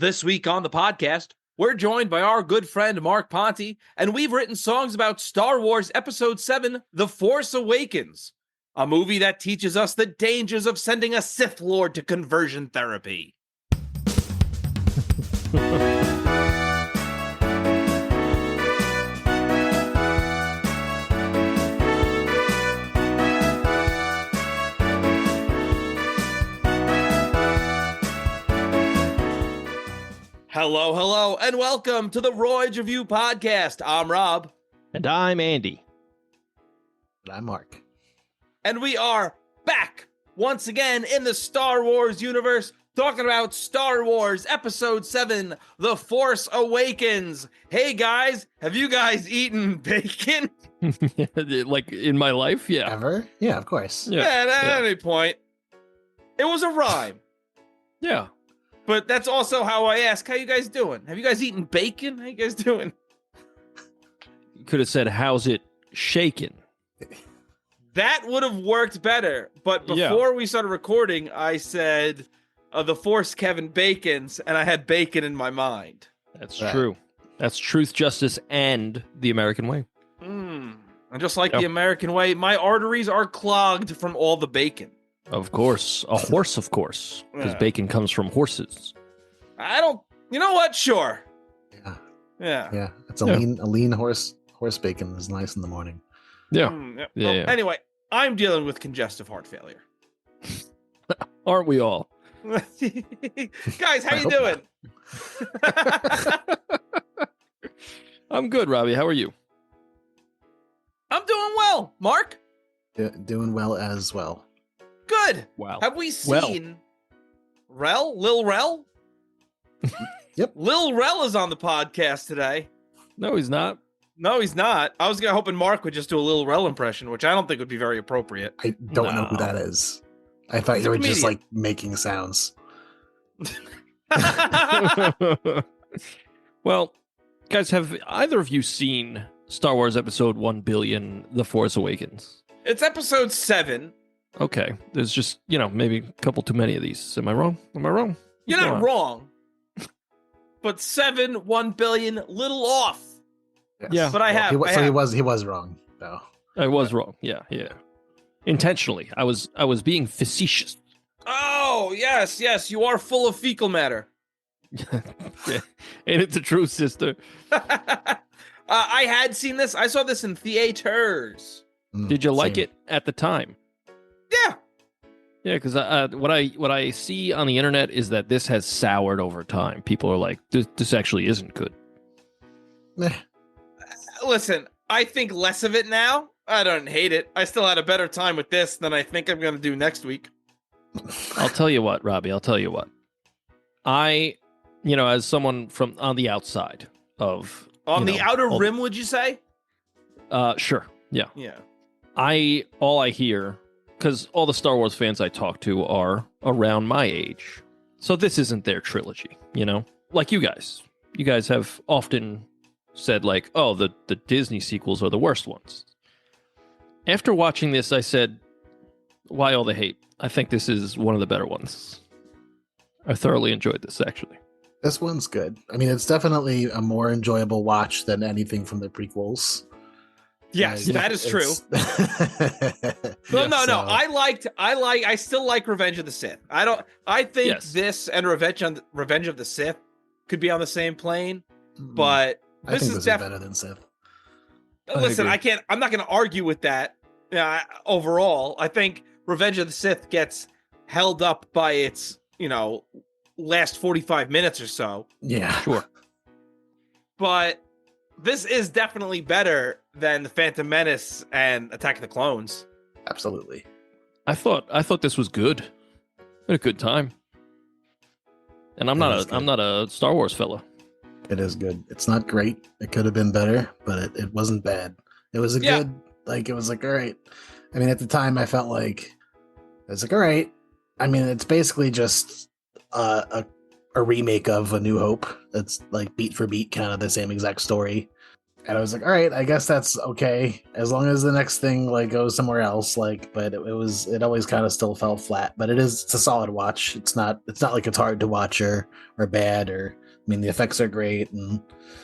This week on the podcast, we're joined by our good friend Mark Ponte, and we've written songs about Star Wars Episode VII, The Force Awakens, a movie that teaches us the dangers of sending a Sith Lord to conversion therapy. Hello, and welcome to the Royds Review Podcast. I'm Rob. And I'm Andy. And I'm Mark. And we are back once again in the Star Wars universe, talking about Star Wars Episode VII, The Force Awakens. Hey guys, have you guys eaten bacon? Like in my life? Yeah. Ever? Yeah, of course. Yeah, at any point. It was a rhyme. Yeah. But that's also how I ask, how you guys doing? Have you guys eaten bacon? How you guys doing? You could have said, how's it shaking? That would have worked better. But before we started recording, I said, the Force Kevin Bacons, and I had bacon in my mind. That's true. That's truth, justice, and the American way. And just like the American way, my arteries are clogged from all the bacon. Of course. A horse, of course. Because bacon comes from horses. You know what? Sure. Yeah. It's a lean horse bacon is nice in the morning. Yeah. Anyway, I'm dealing with congestive heart failure. Aren't we all? Guys, how you doing? I'm good, Robbie. How are you? I'm doing well. Mark? Doing well as well. Good. Wow. Have we seen Lil Rel? Yep. Lil Rel is on the podcast today. No, he's not. No, he's not. I was hoping Mark would just do a Lil Rel impression, which I don't think would be very appropriate. I don't know who that is. I thought you were just like making sounds. Well, guys, have either of you seen Star Wars Episode 1 billion, The Force Awakens? It's Episode 7. Okay. There's just, maybe a couple too many of these. Am I wrong? You're not wrong. But 1 billion, little off. Yes. Yeah. But he was wrong, though. I was wrong. Yeah. Intentionally. I was being facetious. Oh, yes. You are full of fecal matter. Yeah. Ain't it the truth, sister? I had seen this. I saw this in theaters. Did you like it at the time? Yeah. Yeah, because what I see on the internet is that this has soured over time. People are like, this actually isn't good. Listen, I think less of it now. I don't hate it. I still had a better time with this than I think I'm going to do next week. I'll tell you what, Robbie. As someone from on the outside of... On the outer rim, would you say? Sure. Yeah. Yeah. All I hear... Because all the Star Wars fans I talk to are around my age. So this isn't their trilogy, Like you guys. You guys have often said, like, oh, the Disney sequels are the worst ones. After watching this, I said, why all the hate? I think this is one of the better ones. I thoroughly enjoyed this, actually. This one's good. I mean, it's definitely a more enjoyable watch than anything from the prequels. Yes, that is true. No. I still like Revenge of the Sith. I think this and Revenge of the Sith could be on the same plane, but this is better than Sith. Listen, I'm not going to argue with that. Overall, I think Revenge of the Sith gets held up by its, last 45 minutes or so. Yeah, sure. But this is definitely better than The Phantom Menace and Attack of the Clones. Absolutely. I thought this was good. I had a good time. And I'm not a Star Wars fella. It is good. It's not great. It could have been better, but it wasn't bad. It was good, it was like, all right. I mean, at the time I felt like it was like, all right. I mean, it's basically just a remake of A New Hope. It's like beat for beat, kind of the same exact story. And I was like, all right, I guess that's okay, as long as the next thing like goes somewhere else. Like, but it always kind of still felt flat. But it's a solid watch. It's not like it's hard to watch or bad, or I mean the effects are great and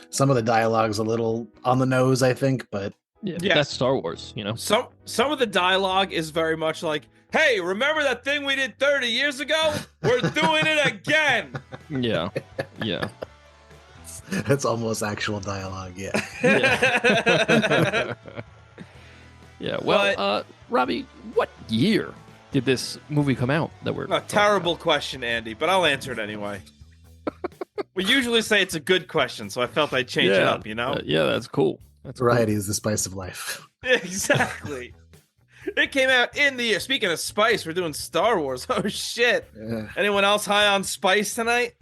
some of the dialogue's a little on the nose, I think, but Yeah, Yes. that's Star Wars, Some of the dialogue is very much like, hey, remember that thing we did 30 years ago? We're doing it again. Yeah. it's almost actual dialogue. Yeah. Yeah. Yeah. Well, Robbie, what year did this movie come out that we're A terrible question, Andy, but I'll answer it anyway. We usually say it's a good question, so I felt I'd change it up, Yeah, that's cool. Variety is the spice of life. Exactly. It came out in the year. Speaking of spice, we're doing Star Wars. Oh, shit. Yeah. Anyone else high on spice tonight?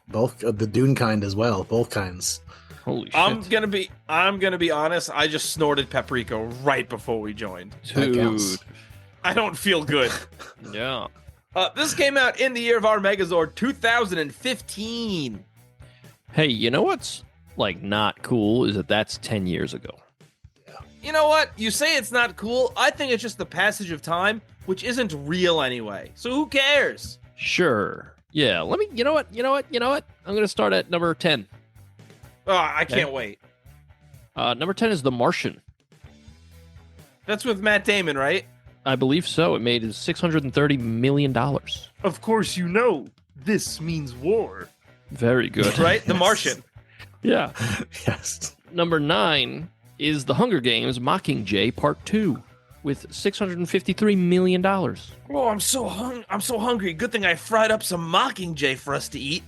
Both the Dune kind as well. Both kinds. Holy shit. I'm gonna be honest. I just snorted paprika right before we joined. That counts. Dude. I don't feel good. Yeah. This came out in the year of our Megazord, 2015. Hey, you know what's not cool is that's 10 years ago. You know what? You say it's not cool. I think it's just the passage of time, which isn't real anyway. So who cares? Sure. Yeah. You know what? I'm going to start at number 10. Oh, I can't wait. Number 10 is The Martian. That's with Matt Damon, right? I believe so. It made $630 million. Of course, you know. This means war. Very good. Right? The Martian. Yeah. Yes. Number 9 is The Hunger Games Mockingjay Part 2 with $653 million. Oh, I'm so hungry. Good thing I fried up some Mockingjay for us to eat.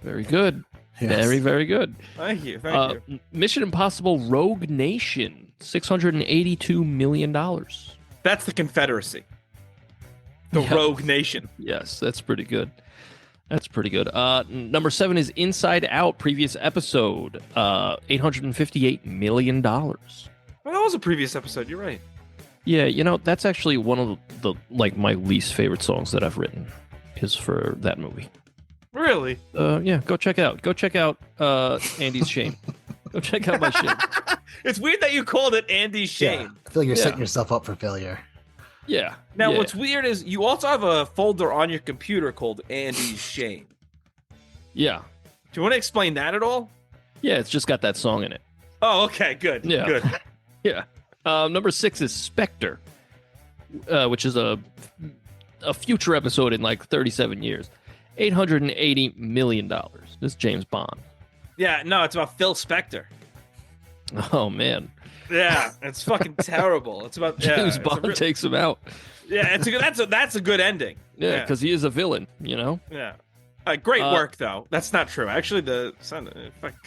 Very good. Yes. Very, very good. Thank you. Thank you. Mission Impossible Rogue Nation, $682 million. That's the Confederacy. The Yeah. Rogue Nation. Yes, that's pretty good. That's pretty good. Number 7 is Inside Out, previous episode, $858 million. Well, that was a previous episode. You're right. Yeah, that's actually one of the my least favorite songs that I've written is for that movie. Really? Yeah, go check it out. Go check out Andy's Shame. Go check out my shame. It's weird that you called it Andy's Yeah. Shame. I feel like you're Yeah. setting yourself up for failure. Yeah. Now, yeah. what's weird is you also have a folder on your computer called Andy's Shame. Yeah. Do you want to explain that at all? Yeah, it's just got that song in it. Oh, okay, good. Yeah. Good. Yeah. Number 6 is Spectre, which is a future episode in 37 years. $880 million. This is James Bond. Yeah, no, it's about Phil Spector. Oh, man. Yeah, it's fucking terrible. It's about James Bond takes him out. Yeah, that's a good ending. Yeah, because he is a villain, Yeah. Great work though. That's not true. Actually, the sound.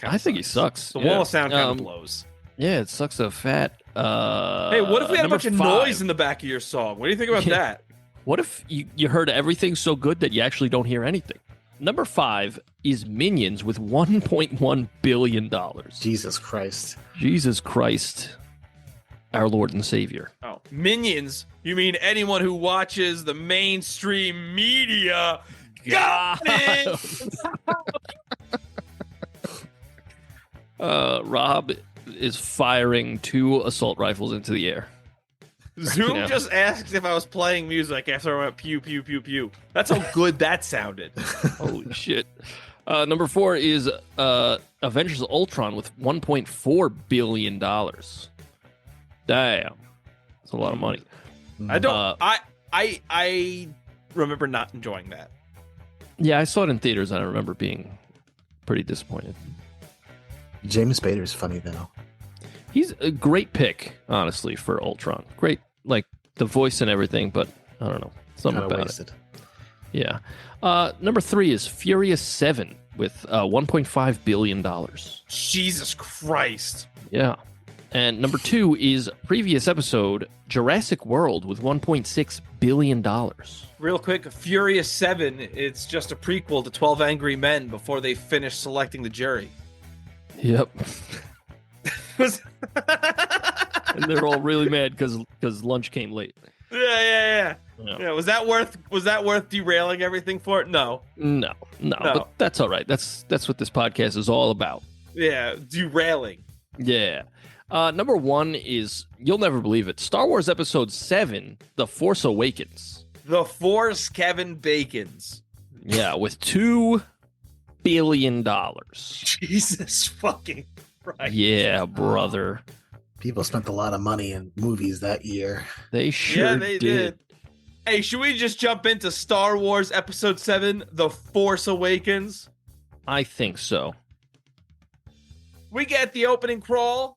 I think he sucks. The yeah. wall of sound kind of blows. Yeah, it sucks so fat. Hey, what if we had a number bunch of 5. noise in the back of your song? What do you think about Yeah. that? What if you heard everything so good that you actually don't hear anything? Number 5 is Minions with $1.1 billion. Jesus Christ. Jesus Christ, our Lord and Savior. Oh, Minions? You mean anyone who watches the mainstream media? Got it. Rob is firing 2 assault rifles into the air. Zoom Yeah. just asked if I was playing music after I went pew pew pew pew. That's how good that sounded. Holy shit. Number 4 is Avengers Ultron with $1.4 billion. Damn. That's a lot of money. I don't. I remember not enjoying that. Yeah, I saw it in theaters and I remember being pretty disappointed. James Spader's funny though. He's a great pick, honestly, for Ultron. Great, the voice and everything, but I don't know. Something Kind of about wasted. it. Yeah. Number 3 is Furious 7 with $1.5 billion. Jesus Christ. Yeah. And number 2 is previous episode Jurassic World with $1.6 billion. Real quick, Furious 7, it's just a prequel to 12 Angry Men before they finish selecting the jury. Yep. And they're all really mad because lunch came late. Yeah. Yeah. Was that worth derailing everything for it? No. No, but that's all right. That's what this podcast is all about. derailing. Yeah. Number 1 is, you'll never believe it, Star Wars Episode VII, The Force Awakens. The Force Kevin Bacons. Yeah, with $2 billion. Jesus fucking Christ. Yeah, brother. People spent a lot of money in movies that year. They sure did. Hey, should we just jump into Star Wars Episode VII, The Force Awakens? I think so. We get the opening crawl.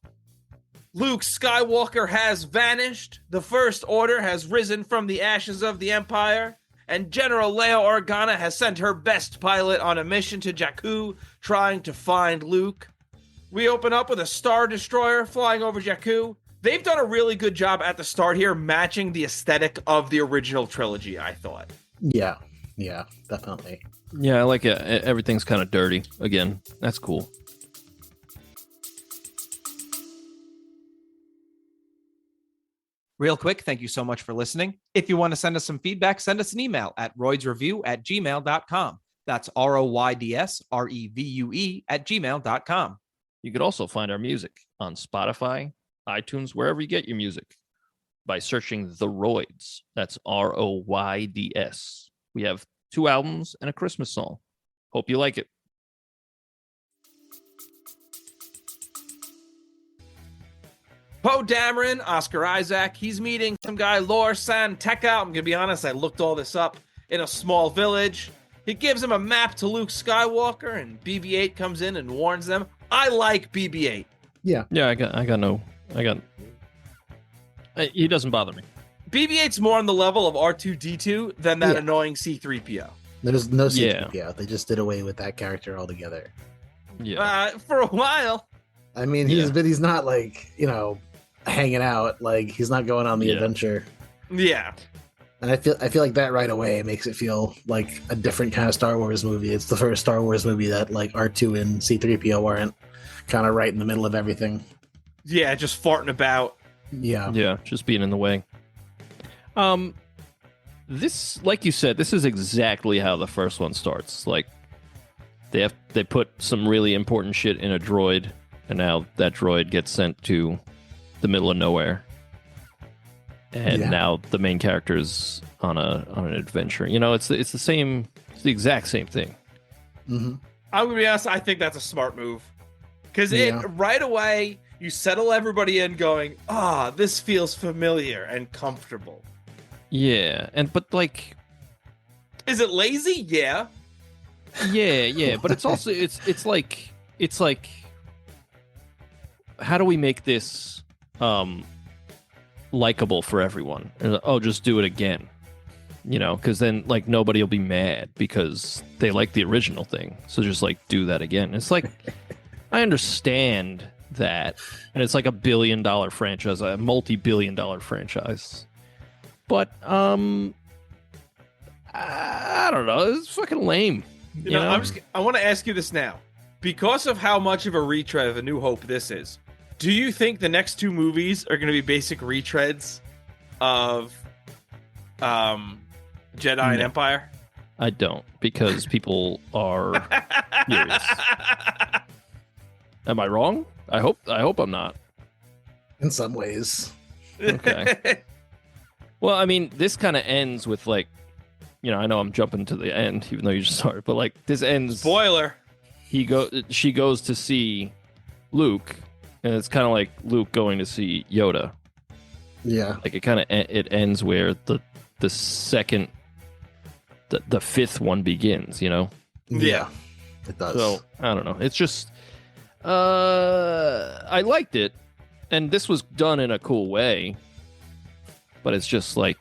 Luke Skywalker has vanished. The First Order has risen from the ashes of the Empire. And General Leia Organa has sent her best pilot on a mission to Jakku, trying to find Luke. We open up with a Star Destroyer flying over Jakku. They've done a really good job at the start here, matching the aesthetic of the original trilogy, I thought. Yeah, definitely. Yeah, I like it. Everything's kind of dirty. Again, that's cool. Real quick, thank you so much for listening. If you want to send us some feedback, send us an email at roydsreview@gmail.com. That's ROYDSREVUE@gmail.com. You could also find our music on Spotify, iTunes, wherever you get your music, by searching The Royds. That's ROYDS. We have 2 albums and a Christmas song. Hope you like it. Poe Dameron, Oscar Isaac, he's meeting some guy, Lor San Tekka. I'm going to be honest, I looked all this up, in a small village. He gives him a map to Luke Skywalker, and BB-8 comes in and warns them. I like BB-8. Yeah. Yeah, he doesn't bother me. BB-8's more on the level of R2-D2 than that annoying C-3PO. There's no C-3PO. They just did away with that character altogether. Yeah. For a while. I mean, he's not like, hanging out. Like, he's not going on the adventure. Yeah. And I feel like that right away makes it feel like a different kind of Star Wars movie. It's the first Star Wars movie that like R2 and C-3PO aren't kind of right in the middle of everything. Yeah, just farting about. Yeah, just being in the way. This, like you said, this is exactly how the first one starts. Like, they put some really important shit in a droid, and now that droid gets sent to the middle of nowhere. And now the main character is on an adventure. It's the exact same thing. Mm-hmm. I'm gonna be honest, I think that's a smart move. Because right away, you settle everybody in going, this feels familiar and comfortable. Yeah, but like... Is it lazy? Yeah. Yeah, but it's also, it's like, how do we make this, likable for everyone? Just do it again. Because then, like, nobody will be mad because they like the original thing. So just, like, do that again. It's like... I understand that, and it's like a $1 billion franchise, a multi-billion dollar franchise. But I don't know, it's fucking lame. You know? I want to ask you this now, because of how much of a retread of A New Hope this is. Do you think the next 2 movies are going to be basic retreads of Jedi and Empire? I don't, because people are furious. Am I wrong? I hope I'm not. In some ways. Okay. Well, I mean, this kind of ends with, like, I know I'm jumping to the end, even though you just started, but, like, this ends. Spoiler. She goes to see Luke, and it's kind of like Luke going to see Yoda. Yeah. Like, it ends where the second, the 5th one begins. Yeah. It does. So I don't know. It's just. I liked it, and this was done in a cool way, but it's just like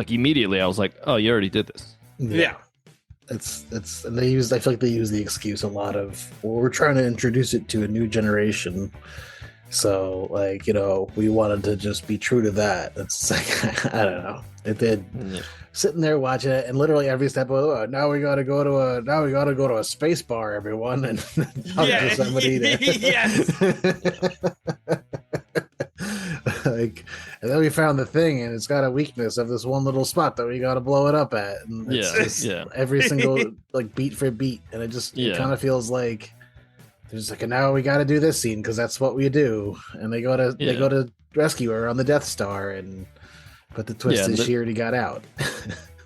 immediately I was like, oh, you already did this. Yeah. It's and I feel like they use the excuse a lot of, well, we're trying to introduce it to a new generation, so like, we wanted to just be true to that. It's like, I don't know. It did. Yeah. Sitting there watching it, and literally every step of now we gotta go to a space bar, everyone, and talk to somebody. Yes. Like, and then we found the thing, and it's got a weakness of this one little spot that we gotta blow it up at. And it's just every single like beat for beat, and it kind of feels like They're just like, no, we got to do this scene because that's what we do. And they go to rescue her on the Death Star, but the twist is she already got out.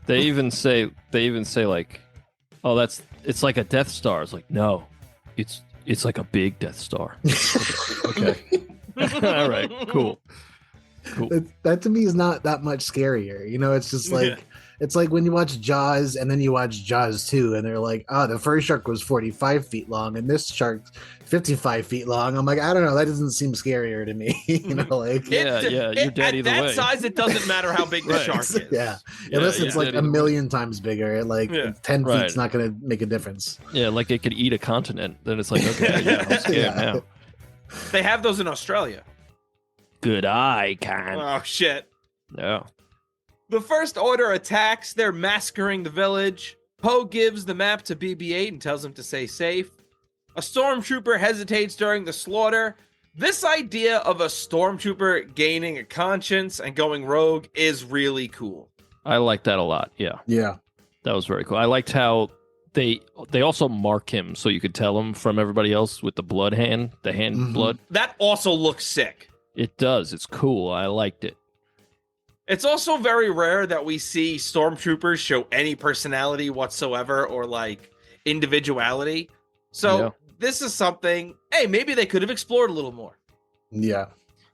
They even say like, oh, it's like a Death Star. It's like, no, it's like a big Death Star. Okay. All right, cool. That to me is not that much scarier. It's just like, it's like when you watch Jaws and then you watch Jaws 2 and they're like, oh, the first shark was 45 feet long and this shark's 55 feet long. I'm like, I don't know. That doesn't seem scarier to me. Yeah, you're dead either way. At that size, it doesn't matter how big the shark is. Yeah. Unless it's like a million times bigger. 10 feet's not going to make a difference. Yeah, like it could eat a continent. Then it's like, okay, I'm scared now. They have those in Australia. Good eye, can. Oh, shit. Yeah. The First Order attacks. They're massacring the village. Poe gives the map to BB-8 and tells him to stay safe. A stormtrooper hesitates during the slaughter. This idea of a stormtrooper gaining a conscience and going rogue is really cool. I like that a lot. Yeah. Yeah. That was very cool. I liked how they also mark him so you could tell him from everybody else with the blood hand, blood. That also looks sick. It does. It's cool. I liked it. It's also very rare that we see stormtroopers show any personality whatsoever or individuality. So this is something, hey, maybe they could have explored a little more. Yeah,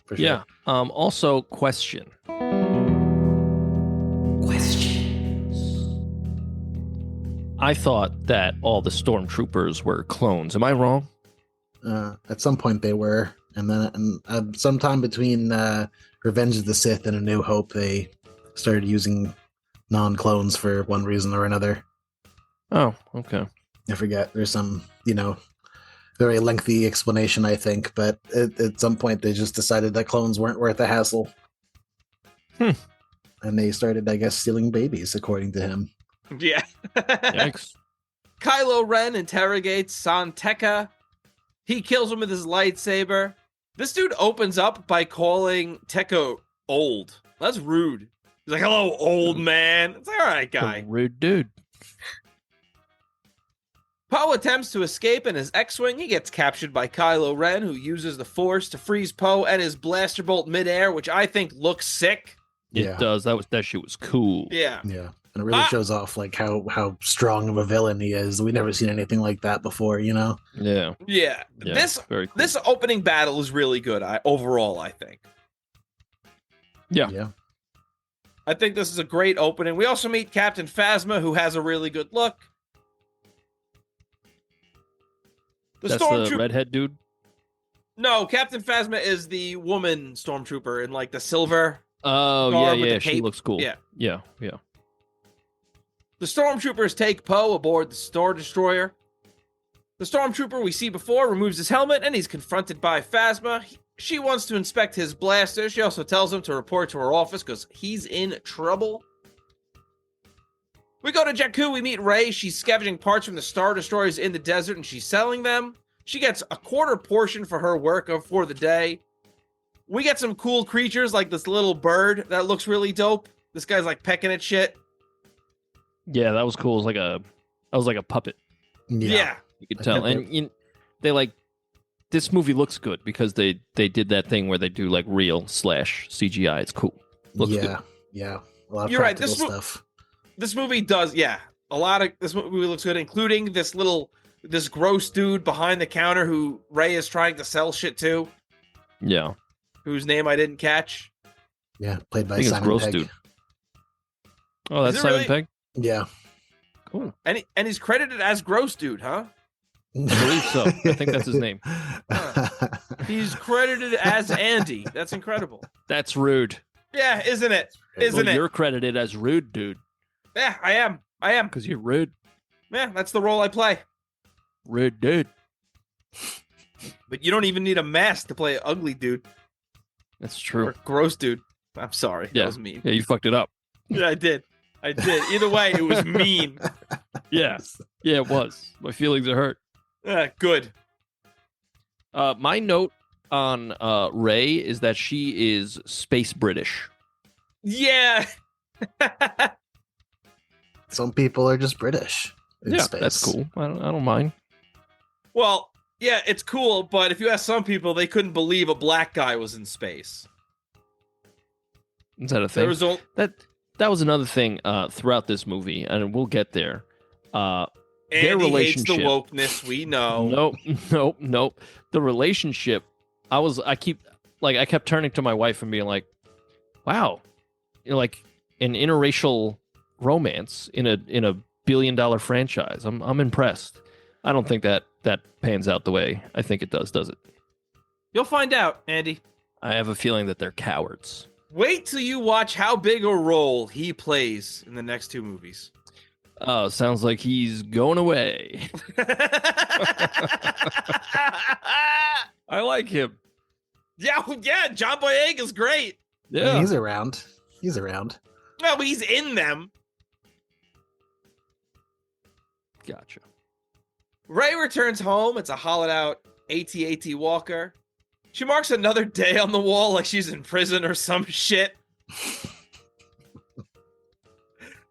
for sure. Yeah. Also, question. I thought that all the stormtroopers were clones. Am I wrong? At some point they were, and then sometime between Revenge of the Sith and A New Hope, they started using non-clones for one reason or another. Oh, okay. I forget. There's some, very lengthy explanation, I think, but at some point they just decided that clones weren't worth the hassle. And they started, I guess, stealing babies, according to him. Yeah. Yikes. Kylo Ren interrogates San Tekka. He kills him with his lightsaber. This dude opens up by calling Tekka old. That's rude. He's like, hello, old man. It's like, all right, guy. Rude dude. Poe attempts to escape in his X-Wing. He gets captured by Kylo Ren, who uses the Force to freeze Poe and his blaster bolt midair, which I think looks sick. It does. That shit was cool. Yeah. Yeah. And it really shows off how strong of a villain he is. We've never seen anything like that before, Yeah. Yeah. Very cool. This opening battle is really good. Overall, I think. Yeah. I think this is a great opening. We also meet Captain Phasma, who has a really good look. That's the redhead dude? No, Captain Phasma is the woman stormtrooper in the silver. Oh, yeah. She looks cool. Yeah. The stormtroopers take Poe aboard the Star Destroyer. The stormtrooper we see before removes his helmet and he's confronted by Phasma. She wants to inspect his blaster. She also tells him to report to her office because he's in trouble. We go to Jakku. We meet Rey. She's scavenging parts from the Star Destroyers in the desert and she's selling them. She gets a quarter portion for her work for the day. We get some cool creatures like this little bird that looks really dope. This guy's pecking at shit. Yeah, that was cool. That was like a puppet. Yeah. You could tell. And they this movie looks good because they did that thing where they do real / CGI. It's cool. Looks good. Yeah. A lot of You're right. practical stuff. This movie does, a lot of this movie looks good, including this gross dude behind the counter who Rey is trying to sell shit to. Yeah. Whose name I didn't catch. Yeah, played by I think Simon it's gross Pegg. dude. Oh, that's Simon Pegg? Yeah. Cool. And he's credited as gross dude, huh? I believe so. I think that's his name. He's credited as Andy. That's incredible. That's rude. Yeah, isn't it? Isn't it? You're credited as rude dude. Yeah, I am. Because you're rude. Yeah, that's the role I play. Rude dude. But you don't even need a mask to play an ugly dude. That's true. Or gross dude. I'm sorry. Yeah. That was mean. Yeah, you fucked it up. Yeah, I did. Either way, it was mean. Yeah. Yeah, it was. My feelings are hurt. Good. My note on Rey is that she is space British. Yeah. Some people are just British in space. That's cool. I don't mind. Well, Yeah, it's cool, but if you ask some people, they couldn't believe a black guy was in space. Is that a thing? That was another thing throughout this movie, and we'll get there. Their Andy hates relationship. the wokeness, we know. Nope. The relationship. I kept turning to my wife and being like, "Wow, like an interracial romance in a $1 billion franchise. I'm impressed." I don't think that pans out the way I think it does it? You'll find out, Andy. I have a feeling that they're cowards. Wait till you watch how big a role he plays in the next two movies. Oh, sounds like he's going away. I like him. Yeah, John Boyega's great. Yeah. He's around. Well, he's in them. Gotcha. Rey returns home. It's a hollowed out AT-AT Walker. She marks another day on the wall like she's in prison or some shit.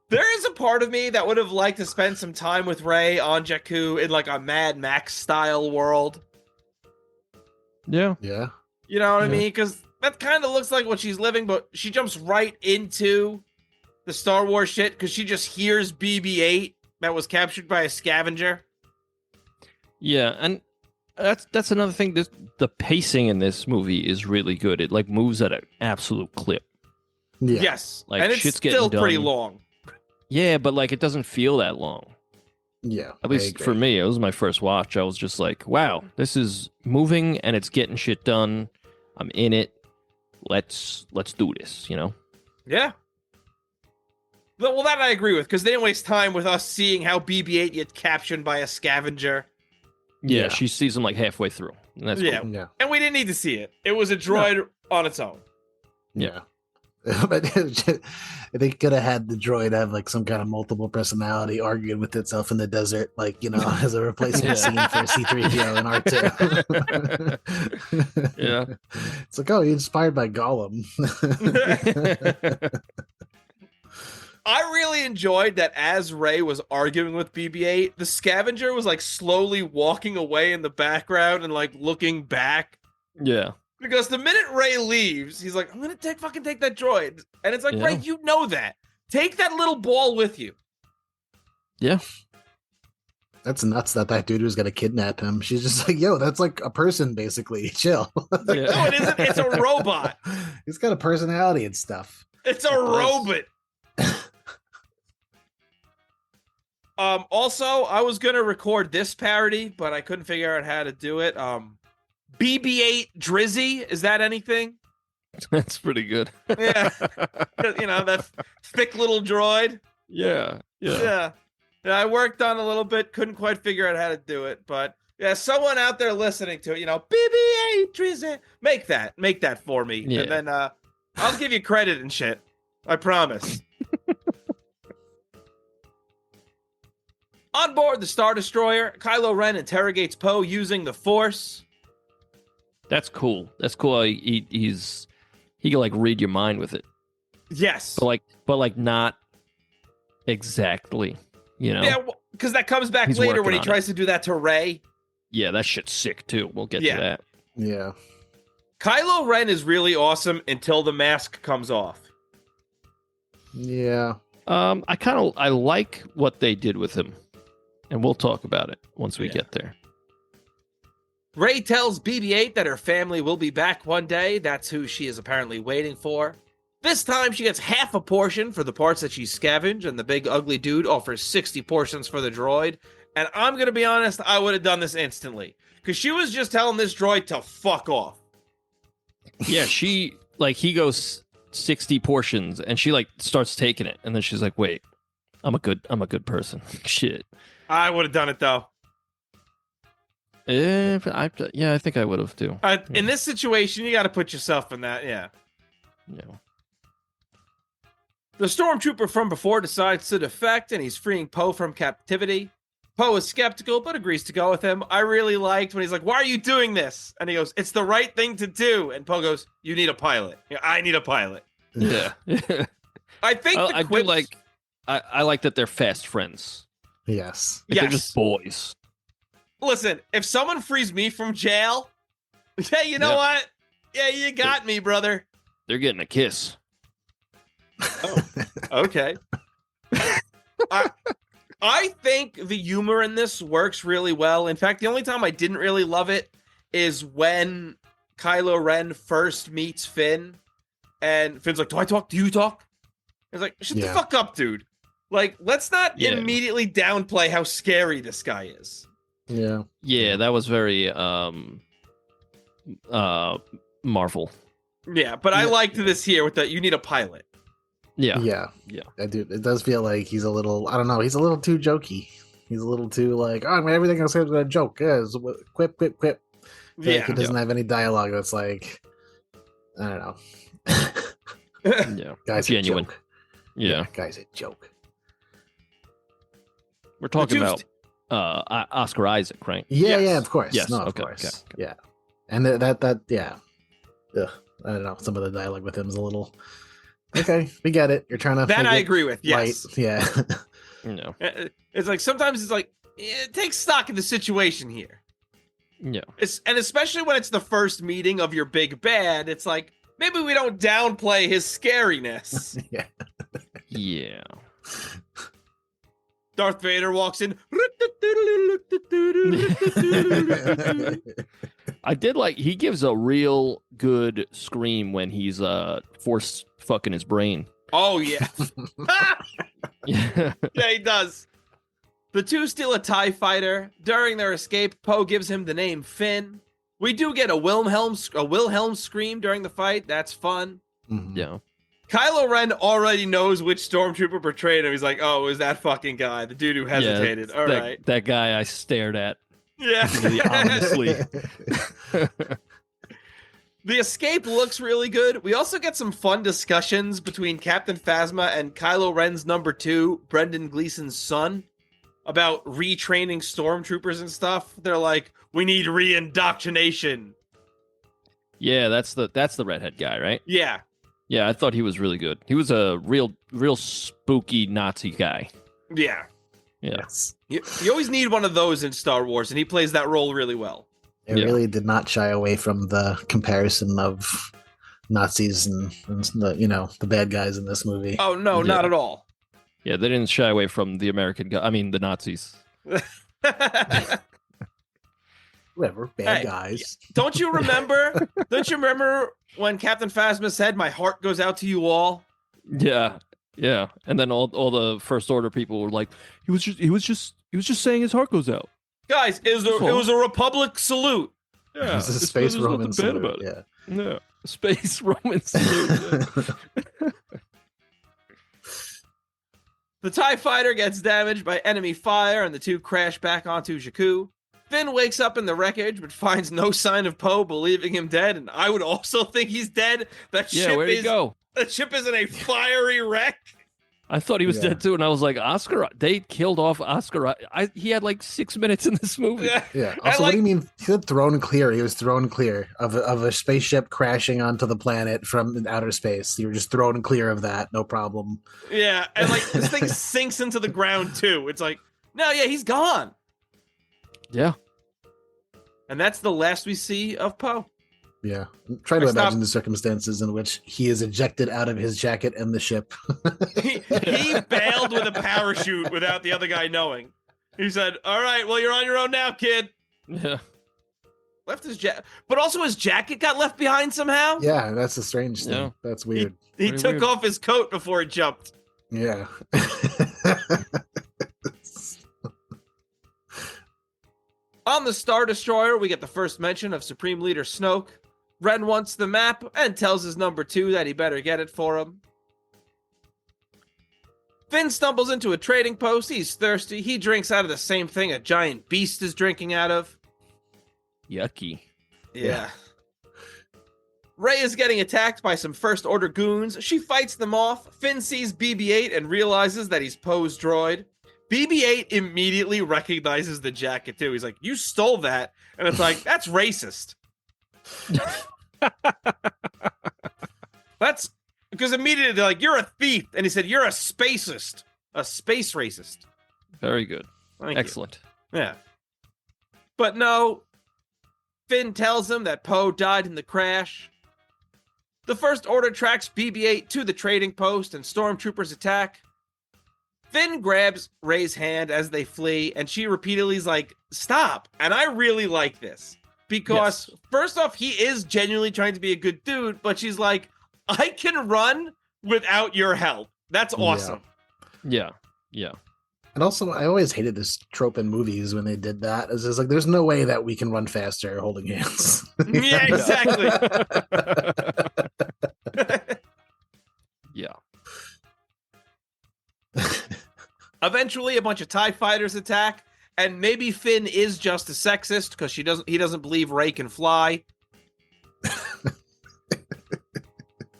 There is a part of me that would have liked to spend some time with Rey on Jakku in like a Mad Max style world. Yeah. Yeah. You know what I mean? Because that kind of looks like what she's living, but she jumps right into the Star Wars shit because she just hears BB-8 that was captured by a scavenger. Yeah, and that's another thing. The pacing in this movie is really good. It like moves at an absolute clip. Yeah. Yes, Like, and it's shit's getting still pretty done. long. Yeah, but like it doesn't feel that long. Yeah. At least for me, it was my first watch. I was just like, wow, this is moving and it's getting shit done. I'm in it. Let's do this, you know? Yeah. Well, that I agree with, because they didn't waste time with us seeing how BB-8 gets captured by a scavenger. Yeah, she sees him like halfway through. And that's Yeah. cool. Yeah. And we didn't need to see it. It was a droid on its own. Yeah. But they could have had the droid have like some kind of multiple personality arguing with itself in the desert, like, you know, as a replacement scene for C-3PO and R2. Yeah. It's like, oh, you're inspired by Gollum. I really enjoyed that as Rey was arguing with BB-8, the scavenger was like slowly walking away in the background and like looking back. Yeah. Because the minute Rey leaves, he's like, I'm going to fucking take that droid. And it's like, Yeah. Rey, you know that. Take that little ball with you. Yeah. That's nuts that dude was going to kidnap him. She's just like, yo, that's like a person, basically. Chill. Yeah. No, it isn't. It's a robot. He's got a personality and stuff. It's a robot. Also, I was going to record this parody, but I couldn't figure out how to do it. BB-8 Drizzy, is that anything? That's pretty good. Yeah. You know, that thick little droid. Yeah. Yeah. I worked on a little bit, couldn't quite figure out how to do it, but yeah, someone out there listening to it, you know, BB-8 Drizzy, make that for me. Yeah. And then I'll give you credit and shit. I promise. On board the Star Destroyer, Kylo Ren interrogates Poe using the Force. That's cool. That's cool. He can like read your mind with it, Yes. but like not exactly. You know. Yeah, because that comes back He's later when working he on tries to do that to Rey. Yeah, that shit's sick too. We'll get Yeah. to that. Yeah. Kylo Ren is really awesome until the mask comes off. Yeah. I like what they did with him, and we'll talk about it once we get there. Rey tells BB-8 that her family will be back one day. That's who she is apparently waiting for. This time she gets half a portion for the parts that she scavenged, and the big ugly dude offers 60 portions for the droid. And I'm going to be honest, I would have done this instantly. Because she was just telling this droid to fuck off. Yeah, he goes 60 portions, and she like starts taking it, and then she's like, "Wait, I'm a good person." Shit. I would have done it though. I think I would have too. In this situation, you got to put yourself in that, yeah. Yeah. The stormtrooper from before decides to defect, and he's freeing Poe from captivity. Poe is skeptical, but agrees to go with him. I really liked when he's like, "Why are you doing this?" And he goes, "It's the right thing to do." And Poe goes, "You need a pilot." Yeah, I need a pilot. Yeah. I think I do like. I like that they're fast friends. Yes. Like, they're just boys. Listen, if someone frees me from jail, yeah, you know what? Yeah, you got me, brother. They're getting a kiss. Oh, okay. I think the humor in this works really well. In fact, the only time I didn't really love it is when Kylo Ren first meets Finn, and Finn's like, "Do I talk? Do you talk?" He's like, "Shut the fuck up, dude. Like, let's not immediately downplay how scary this guy is." Yeah. Yeah, that was very Marvel. Yeah, but I liked this here with that you need a pilot. Yeah. I do. It does feel like he's a little, I don't know, he's a little too jokey. He's a little too like, oh, I mean, everything I say is a joke. Yeah, quip. Like, he doesn't have any dialogue that's like, I don't know. Yeah. Guy's genuine. A joke. Yeah. Guy's a joke. We're talking about Oscar Isaac, right? Yeah, Yes. yeah, of course. Yes, No, of okay, course. okay. Yeah. And that, yeah. Ugh, I don't know. Some of the dialogue with him is a little, okay, we get it. You're trying to. That make I it agree with. Yes. light. Yeah. No. It's like sometimes it's like take stock of the situation here. Yeah. And especially when it's the first meeting of your big bad, it's like maybe we don't downplay his scariness. Yeah. Yeah. Darth Vader walks in. I did like he gives a real good scream when he's force fucking his brain. Oh yeah. Yeah. Yeah, he does. The two steal a TIE fighter. During their escape, Poe gives him the name Finn. We do get a Wilhelm scream during the fight. That's fun. Mhm. Yeah. Kylo Ren already knows which stormtrooper portrayed him. He's like, oh, it was that fucking guy, the dude who hesitated. All right. That guy I stared at. Yeah. Really ominously. The escape looks really good. We also get some fun discussions between Captain Phasma and Kylo Ren's number 2, Brendan Gleeson's son, about retraining stormtroopers and stuff. They're like, we need re-indoctrination. Yeah, that's the redhead guy, right? Yeah. Yeah, I thought he was really good. He was a real spooky Nazi guy. Yeah. Yeah. Yes. You always need one of those in Star Wars, and he plays that role really well. It really did not shy away from the comparison of Nazis and the bad guys in this movie. Oh, no, not at all. Yeah, they didn't shy away from the the Nazis. Whatever, bad Hey, guys. Don't you remember when Captain Phasma said, my heart goes out to you all? Yeah. Yeah. And then all the First Order people were like, he was just saying his heart goes out. Guys, it was a Republic salute. Yeah. It's a space there's Roman nothing bad salute, about it. yeah. Yeah. Space Roman salute. Yeah. The TIE fighter gets damaged by enemy fire, and the two crash back onto Jakku. Finn wakes up in the wreckage, but finds no sign of Poe, believing him dead, and I would also think he's dead. That Where'd he go? That ship is in a fiery wreck. I thought he was dead too, and I was like, Oscar, they killed off Oscar. He had like 6 minutes in this movie. Yeah. Also, what do you mean? He said thrown clear. He was thrown clear of a spaceship crashing onto the planet from outer space. You were just thrown clear of that. No problem. Yeah, and like this thing sinks into the ground too. It's like, no, yeah, he's gone. Yeah. And that's the last we see of Poe. Yeah. Try to imagine the circumstances in which he is ejected out of his jacket and the ship. He bailed with a parachute without the other guy knowing. He said, all right, well, you're on your own now, kid. Yeah. Left his jacket. But also his jacket got left behind somehow. Yeah, that's a strange thing. Yeah. That's weird. He Pretty took weird. off his coat before it jumped. Yeah. On the Star Destroyer, we get the first mention of Supreme Leader Snoke. Ren wants the map and tells his number 2 that he better get it for him. Finn stumbles into a trading post. He's thirsty. He drinks out of the same thing a giant beast is drinking out of. Yucky. Yeah. Rey is getting attacked by some First Order goons. She fights them off. Finn sees BB-8 and realizes that he's Poe's droid. BB-8 immediately recognizes the jacket, too. He's like, you stole that. And it's like, that's racist. That's because immediately they're like, you're a thief. And he said, you're a spacist. A space racist. Very good. Thank you. Excellent. Yeah. But no, Finn tells him that Poe died in the crash. The First Order tracks BB-8 to the trading post and stormtroopers attack. Finn grabs Rey's hand as they flee, and she repeatedly is like, stop. And I really like this because first off, he is genuinely trying to be a good dude, but she's like, I can run without your help. That's awesome. Yeah. And also, I always hated this trope in movies when they did that. It's just like, there's no way that we can run faster holding hands. Yeah, exactly. Yeah. Eventually, a bunch of TIE fighters attack, and maybe Finn is just a sexist because he doesn't believe Rey can fly.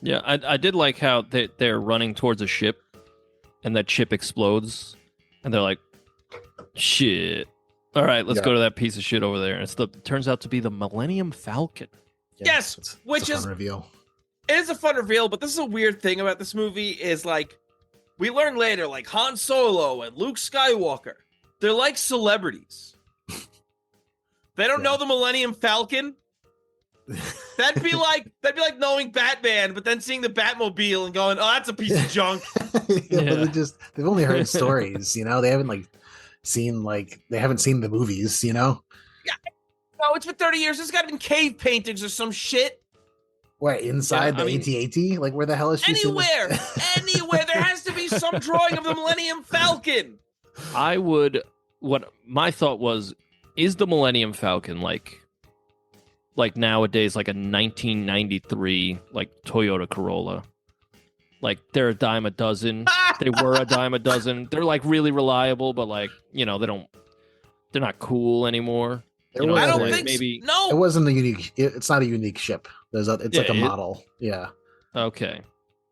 Yeah, I did like how they're running towards a ship, and that ship explodes, and they're like, shit. All right, let's go to that piece of shit over there. And turns out to be the Millennium Falcon. Yeah, Yes, which a is fun reveal. It is a fun reveal, but this is a weird thing about this movie is like, we learn later, like Han Solo and Luke Skywalker, they're like celebrities. They don't know the Millennium Falcon. That'd be like knowing Batman, but then seeing the Batmobile and going, "Oh, that's a piece of junk." They've only heard stories, They haven't seen the movies, No, it's been 30 years. There's got to be cave paintings or some shit. What, inside the AT-AT? Like, where the hell is she? Anywhere. There has to be some drawing of the Millennium Falcon. What my thought was, is the Millennium Falcon like nowadays, like a 1993 like Toyota Corolla? Like, they're a dime a dozen. They were a dime a dozen. They're like really reliable, but like, they're not cool anymore. I don't think maybe no. It wasn't a unique. It's not a unique ship. It's like a model. Yeah. Okay.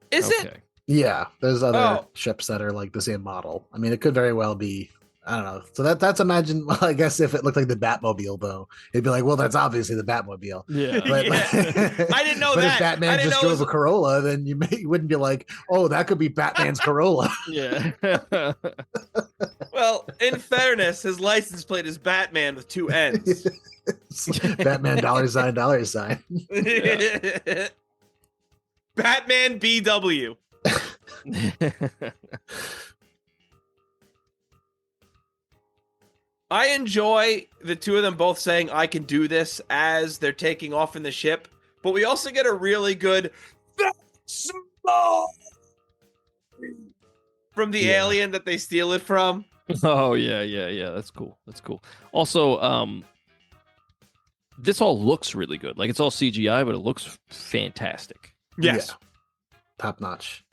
Is it? Yeah. There's other ships that are like the same model. I mean, it could very well be. I don't know. So that's imagine. Well, I guess if it looked like the Batmobile, though, it'd be like, well, that's obviously the Batmobile. Yeah. But, I didn't know but that. if Batman just drove a Corolla, then you wouldn't be like, oh, that could be Batman's Corolla. Yeah. Well, in fairness, his license plate is Batman with two N's. Batman $$. Yeah. Batman BW. I enjoy the two of them both saying, I can do this, as they're taking off in the ship. But we also get a really good from the alien that they steal it from. Oh, yeah. That's cool. Also, this all looks really good. Like, it's all CGI, but it looks fantastic. Yes. Yeah. Top notch.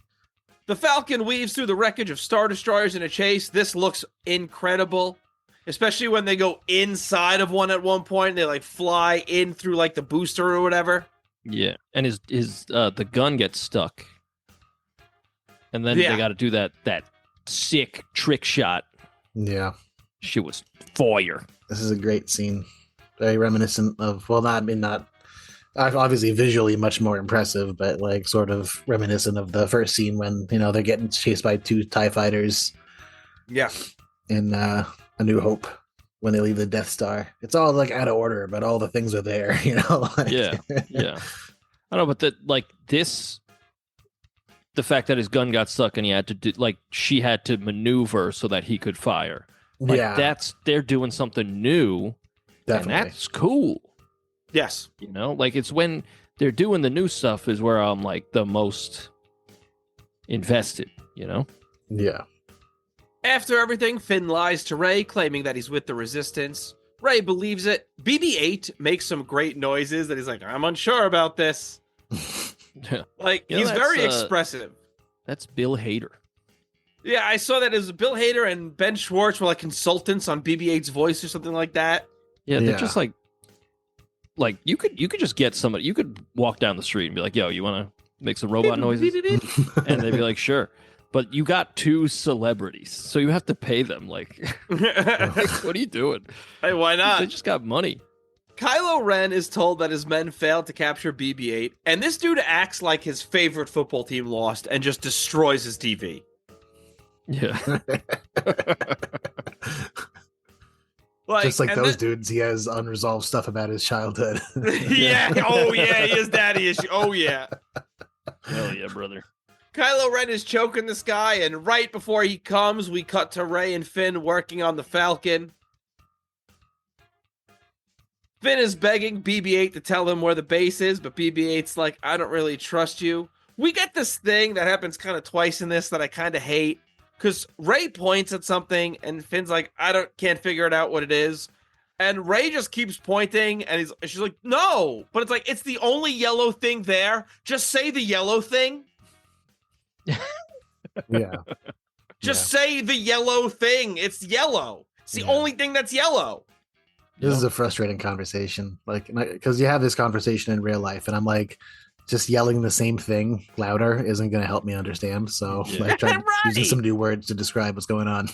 The Falcon weaves through the wreckage of Star Destroyers in a chase. This looks incredible. Especially when they go inside of one at one point. They like fly in through like the booster or whatever. Yeah. And his the gun gets stuck. And then they got to do that sick trick shot. Yeah. Shit was fire. This is a great scene. Very reminiscent of, well, not obviously visually much more impressive, but like sort of reminiscent of the first scene when, they're getting chased by two TIE fighters. Yeah. In A New Hope, when they leave the Death Star. It's all like out of order, but all the things are there, Like, yeah. I don't know, but the fact that his gun got stuck and he had to she had to maneuver so that he could fire. Like, they're doing something new. Definitely. And that's cool. Yes. Like, it's when they're doing the new stuff is where I'm like the most invested, Yeah. After everything, Finn lies to Rey, claiming that he's with the Resistance. Rey believes it. BB-8 makes some great noises that he's like, I'm unsure about this. Like, he's very expressive. That's Bill Hader. Yeah, I saw that as Bill Hader and Ben Schwartz were like consultants on BB-8's voice or something like that. Yeah, they're just like you could just get somebody. You could walk down the street and be like, yo, you want to make some robot noises? And they'd be like, sure. But you got two celebrities, so you have to pay them. Like, what are you doing? Hey, why not? They just got money. Kylo Ren is told that his men failed to capture BB-8, and this dude acts like his favorite football team lost and just destroys his TV. Yeah. Just like and those dudes, he has unresolved stuff about his childhood. Yeah. Oh yeah, he has daddy issue. Oh yeah. Hell yeah, brother. Kylo Ren is choking this guy, and right before he comes, we cut to Rey and Finn working on the Falcon. Finn is begging BB-8 to tell him where the base is, but BB-8's like, I don't really trust you. We get this thing that happens kind of twice in this that I kind of hate, because Rey points at something, and Finn's like, can't figure it out what it is. And Rey just keeps pointing, and she's like, no. But it's like, it's the only yellow thing there. Just say the yellow thing. Yeah. Just say the yellow thing. It's yellow. It's the only thing that's yellow. This is a frustrating conversation. Like, because you have this conversation in real life, and I'm like, just yelling the same thing louder isn't going to help me understand. So I tried using some new words to describe what's going on.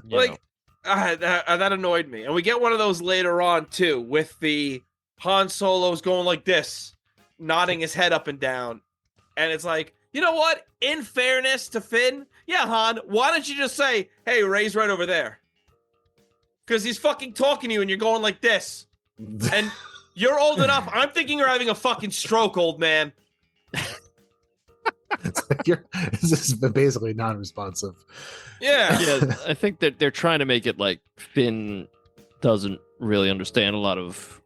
Like, that annoyed me. And we get one of those later on, too, with the Han Solo's going like this, nodding his head up and down. And it's like, you know what? In fairness to Finn, yeah, Han, why don't you just say, hey, Rey's right over there? Because he's fucking talking to you and you're going like this. And you're old enough. I'm thinking you're having a fucking stroke, old man. It's like this is basically non-responsive. Yeah. I think that they're trying to make it like Finn doesn't really understand a lot of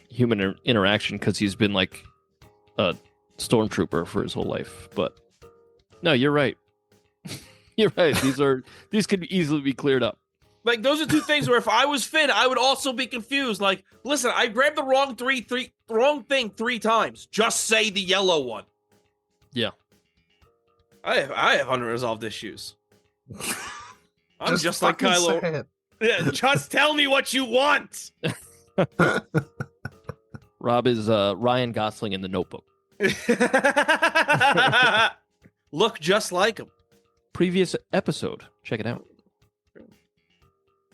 human interaction because he's been like a stormtrooper for his whole life. But no, you're right. You're right. These could easily be cleared up. Like, those are two things where if I was Finn, I would also be confused. Like, listen, I grabbed the wrong thing 3 times. Just say the yellow one. Yeah. I have unresolved issues. I'm just like fucking Kylo. say it. Yeah, just tell me what you want. Rob is Ryan Gosling in The Notebook. Look just like him. Previous episode. Check it out.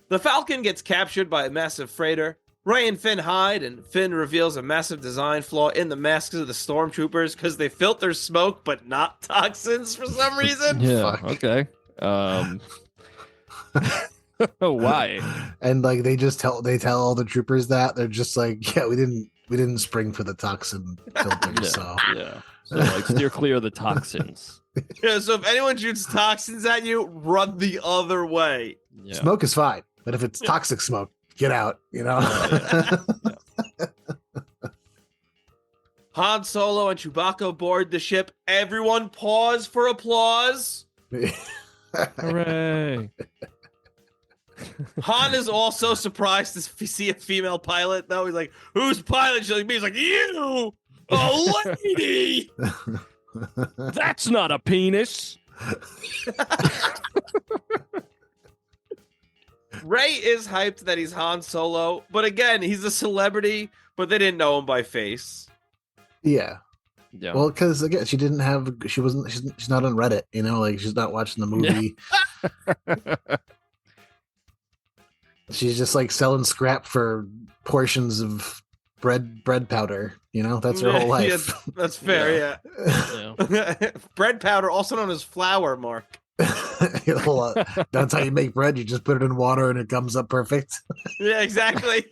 The Falcon gets captured by a massive freighter. Rey and Finn hide, and Finn reveals a massive design flaw in the masks of the stormtroopers because they filter smoke but not toxins for some reason. Yeah. Fuck. Okay. Why? And like they tell all the troopers that they're just like, yeah, we didn't spring for the toxin filter. Yeah. So like steer clear of the toxins. Yeah, so if anyone shoots toxins at you, run the other way. Yeah. Smoke is fine, but if it's toxic smoke, get out. You know. Han Solo and Chewbacca board the ship. Everyone pause for applause. Hooray. Han is also surprised to see a female pilot, though. He's like, who's pilot? She's like, me. He's like, you, a lady. That's not a penis. Rey is hyped that he's Han Solo, but again, he's a celebrity, but they didn't know him by face. Yeah. Yeah. Well, because again, she's not on Reddit, you know, like she's not watching the movie. She's just like selling scrap for portions of bread powder, you know, that's her whole life. Yeah, that's fair, yeah. Bread powder, also known as flour, Mark. That's how you make bread. You just put it in water and it comes up perfect. Yeah, exactly.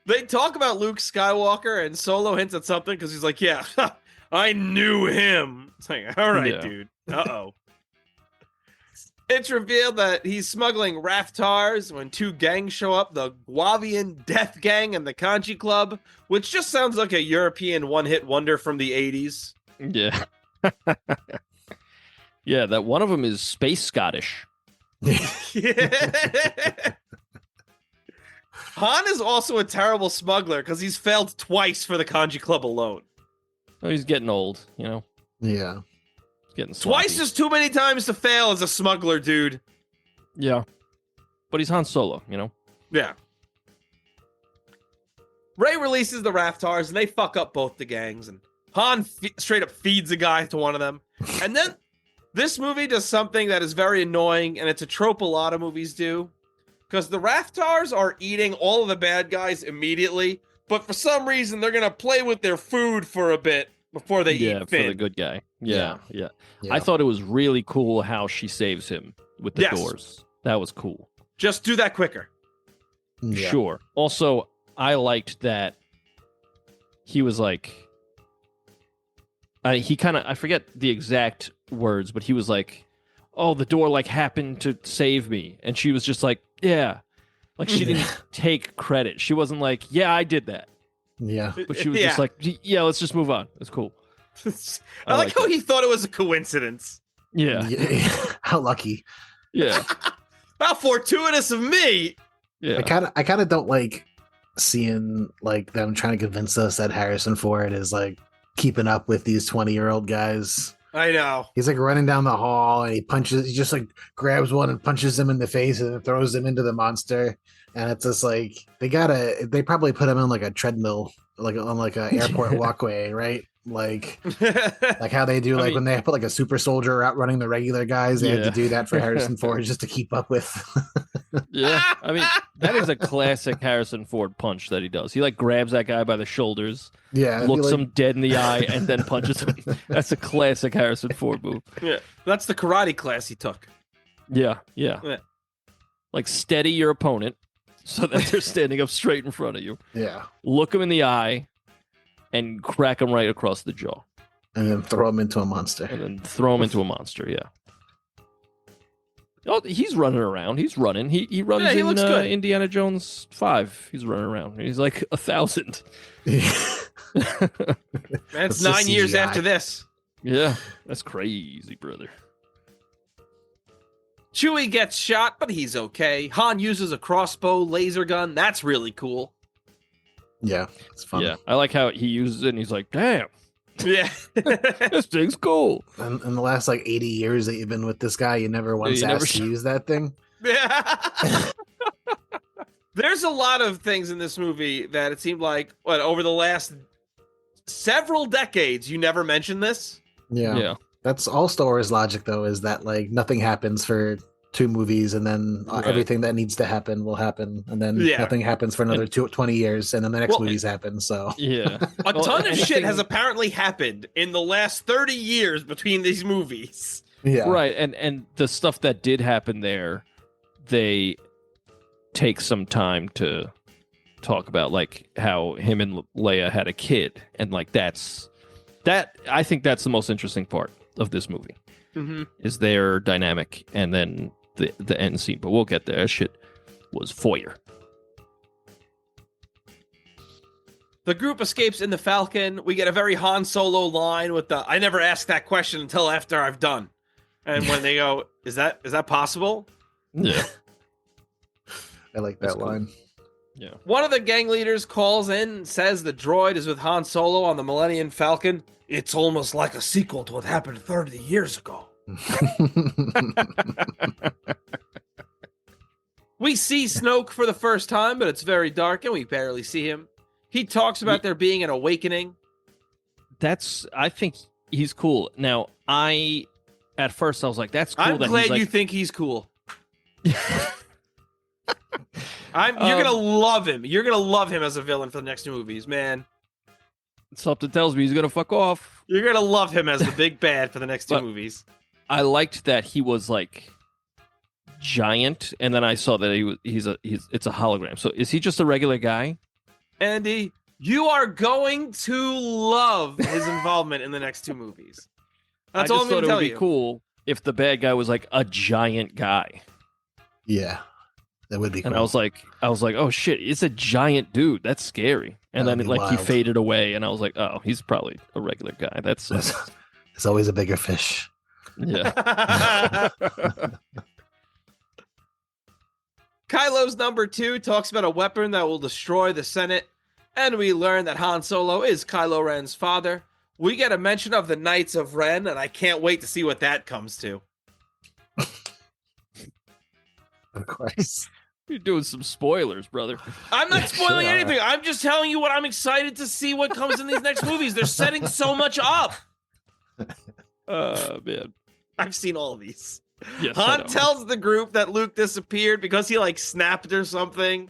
They talk about Luke Skywalker, and Solo hints at something because he's like, yeah, I knew him. It's like, all right, dude. Uh-oh. It's revealed that he's smuggling Raftars when 2 gangs show up, the Guavian Death Gang and the Kanji Club, which just sounds like a European one-hit wonder from the 80s. Yeah. Yeah, that one of them is space Scottish. Yeah. Han is also a terrible smuggler because he's failed twice for the Kanji Club alone. Oh, he's getting old, you know? Yeah. Getting sloppy. Twice is too many times to fail as a smuggler, dude. Yeah. But he's Han Solo, you know? Yeah. Rey releases the Raftars, and they fuck up both the gangs, and Han straight up feeds a guy to one of them. And then this movie does something that is very annoying, and it's a trope a lot of movies do. Because the Raftars are eating all of the bad guys immediately, but for some reason, they're going to play with their food for a bit before they eat Finn. For the good guy. Yeah. I thought it was really cool how she saves him with the doors. That was cool. Just do that quicker. Yeah. Sure. Also, I liked that he was like, he kind of, I forget the exact words, but he was like, oh, the door like happened to save me. And she was just like, yeah. Like she didn't take credit. She wasn't like, yeah, I did that. Yeah. But she was just like, yeah, let's just move on. It's cool. I like how he thought it was a coincidence. Yeah. How lucky. Yeah. How fortuitous of me. Yeah. I kind of don't like seeing like them trying to convince us that Harrison Ford is like keeping up with these 20-year-old guys. I know. He's like running down the hall and he just like grabs one and punches him in the face and then throws him into the monster. And it's just like they probably put him on like a treadmill, like on like a airport walkway, right? Like how they do like when they put like a super soldier out running the regular guys, they had to do that for Harrison Ford just to keep up with. Yeah. I mean, that is a classic Harrison Ford punch that he does. He like grabs that guy by the shoulders, looks him dead in the eye, and then punches him. That's a classic Harrison Ford move. Yeah. That's the karate class he took. Yeah. Like steady your opponent so that they're standing up straight in front of you. Yeah. Look him in the eye and crack him right across the jaw. And then throw him into a monster. Yeah. Oh, he's running around. He's running. He runs he in looks good. Indiana Jones 5. He's running around. He's like 1,000. That's It's 9 years CGI. after this. Yeah, that's crazy, brother. Chewie gets shot, but he's okay. Han uses a crossbow laser gun. That's really cool. Yeah, it's fun. Yeah, I like how he uses it and he's like, damn, Yeah. this thing's cool. And in the last like 80 years that you've been with this guy, you never once you never asked to use that thing. Yeah. There's a lot of things in this movie that it seemed like, over the last several decades, you never mentioned this. Yeah. That's all Star Wars logic, though, is that like nothing happens for 2 movies and then everything that needs to happen will happen. And then nothing happens for another 20 years and then the next movies happen. So Yeah. A ton of shit has apparently happened in the last 30 years between these movies. yeah. Right, and the stuff that did happen there, they take some time to talk about, like how him and Leia had a kid, and like I think that's the most interesting part of this movie, is their dynamic, and then the end scene. But we'll get there. That shit was foyer. The group escapes in the Falcon. We get a very Han Solo line with the, I never asked that question until after I've done. And when they go, is that possible? Yeah. I like that line. Yeah. One of the gang leaders calls in and says the droid is with Han Solo on the Millennium Falcon. It's almost like a sequel to what happened 30 years ago. We see Snoke for the first time, but it's very dark and we barely see him. He talks about there being an awakening. I think he's cool. Now, at first I was like, that's cool. I'm that glad he's like, you think he's cool. You're gonna love him. You're gonna love him as a villain for the next 2 movies, man. Something tells me he's gonna fuck off. You're gonna love him as the big bad for the next 2 movies. I liked that he was like giant, and then I saw that it's a hologram. So is he just a regular guy? Andy, you are going to love his involvement in the next 2 movies. That's all I'm going to tell you. It would be cool if the bad guy was like a giant guy. Yeah, that would be cool. And I was like, oh shit, it's a giant dude. That's scary. And That'd then be he wild. faded away, and I was like, oh, he's probably a regular guy. That's It's always a bigger fish. yeah. Kylo's number 2 talks about a weapon that will destroy the Senate, and we learn that Han Solo is Kylo Ren's father. We get a mention of the Knights of Ren, and I can't wait to see what that comes to. Of course. You're doing some spoilers, brother. I'm not spoiling Sure. anything. I'm just telling you what I'm excited to see what comes in these next movies. They're setting so much up. Man. I've seen all of these. Yes, I know. Han tells the group that Luke disappeared because he like snapped or something.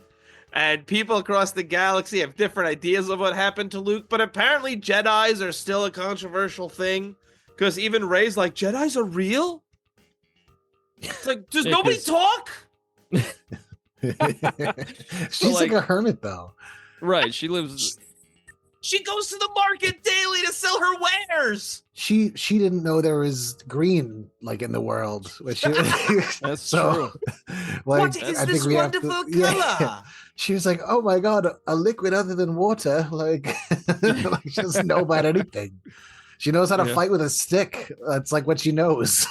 And people across the galaxy have different ideas of what happened to Luke, but apparently Jedis are still a controversial thing. Because even Rey's like, Jedis are real? It's like, does Yeah, nobody 'cause- talk? She's like like- a hermit, though. Right. She lives. She goes to the market daily to sell her wares. She didn't know there was green like in the world. Which That's so, true. What I is think this we have to- wonderful yeah. color? She was like, "Oh my god, a liquid other than water!" Like, like she doesn't know about anything. She knows how to Yeah. fight with a stick. That's like what she knows.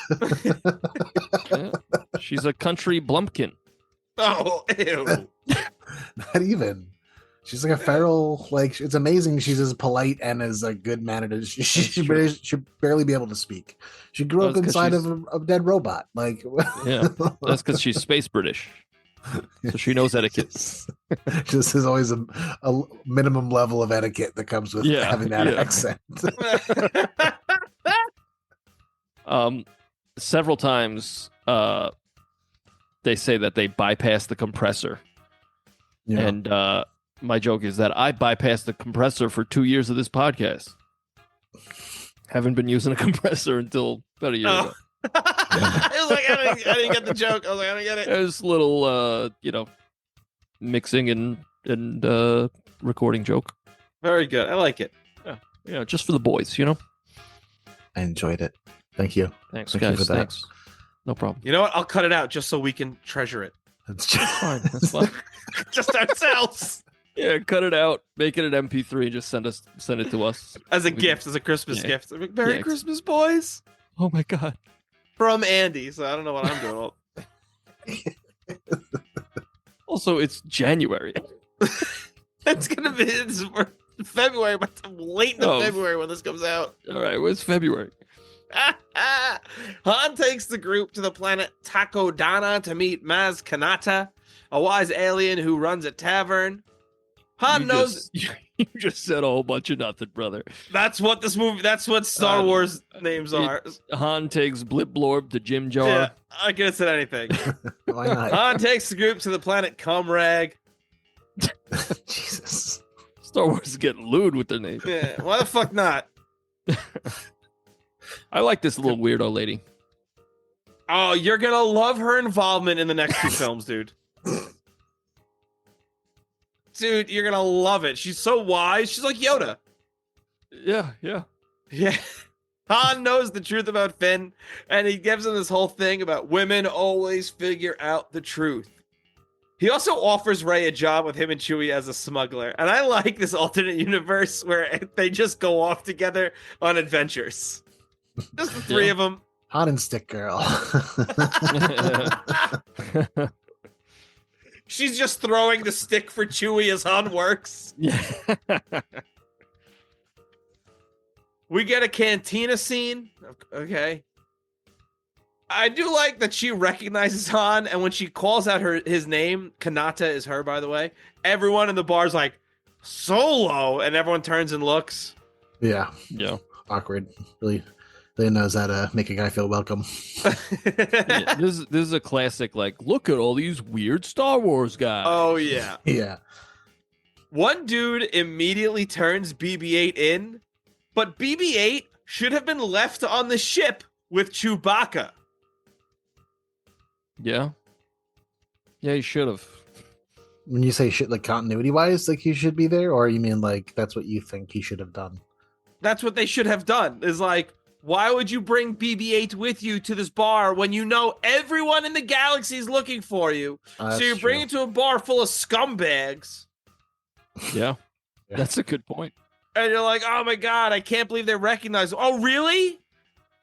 Yeah. She's a country blumpkin. Oh, ew. Not even. She's like a feral. Like, it's amazing. She's as polite and as like good mannered as she should barely be able to speak. She grew up That's 'cause inside she's- of a dead robot. Like, Yeah. That's because she's space British. So she knows etiquette. Just is always a minimum level of etiquette that comes with Yeah, having that yeah. accent. Several times they say that they bypass the compressor. Yeah. And my joke is that I bypassed the compressor for 2 years of this podcast. Haven't been using a compressor until about a year ago. I was like, I didn't get the joke. I was like, I don't get it. It was a little, mixing and recording joke. Very good. I like it. Yeah, just for the boys, you know? I enjoyed it. Thank you. Thanks, Thank you guys. for that. Thanks. No problem. You know what? I'll cut it out just so we can treasure it. That's That's fine. That's fine. Just ourselves. Yeah, cut it out. Make it an MP3. Just send it to us. As a We- gift, as a Christmas Yeah. gift. Like, Merry Yeah. Christmas, boys. Oh my god. From Andy. So I don't know what I'm doing. Also, it's January. It's going to be it's February, but it's late in Oh. February when this comes out. All right, well, it's February. Han takes the group to the planet Takodana to meet Maz Kanata, a wise alien who runs a tavern. Han knows You just said a whole bunch of nothing, brother. that's what Star Wars names are. Han takes Blip Blorb to Jim Jar. Yeah, I could have said anything. Why not? Han takes the group to the planet Comrag. Jesus. Star Wars is getting lewd with their name. Yeah, why the fuck not? I like this little weirdo lady. Oh, you're gonna love her involvement in the next two films, dude. Dude, you're gonna love it. She's so wise. She's like Yoda. Yeah. Yeah. Han knows the truth about Finn, and he gives him this whole thing about women always figure out the truth. He also offers Rey a job with him and Chewie as a smuggler. And I like this alternate universe where they just go off together on adventures. Just the three of them. Hot and stick girl. She's just throwing the stick for Chewie as Han works. Yeah. We get a cantina scene. Okay. I do like that she recognizes Han, and when she calls out his name, Kanata is her, by the way, everyone in the bar's like, Solo! And everyone turns and looks. Yeah. Yeah. Awkward. Really knows how to make a guy feel welcome. Yeah, this is a classic, like, look at all these weird Star Wars guys. Oh, yeah. Yeah. One dude immediately turns BB-8 in, but BB-8 should have been left on the ship with Chewbacca. Yeah. Yeah, you should have. When you say shit like continuity wise, like he should be there, or you mean like that's what you think he should have done? That's what they should have done, is like, why would you bring BB-8 with you to this bar when you know everyone in the galaxy is looking for you? So you bring it to a bar full of scumbags, Yeah. Yeah. That's a good point. and you're like, oh my god, I can't believe they recognize him. Oh, really?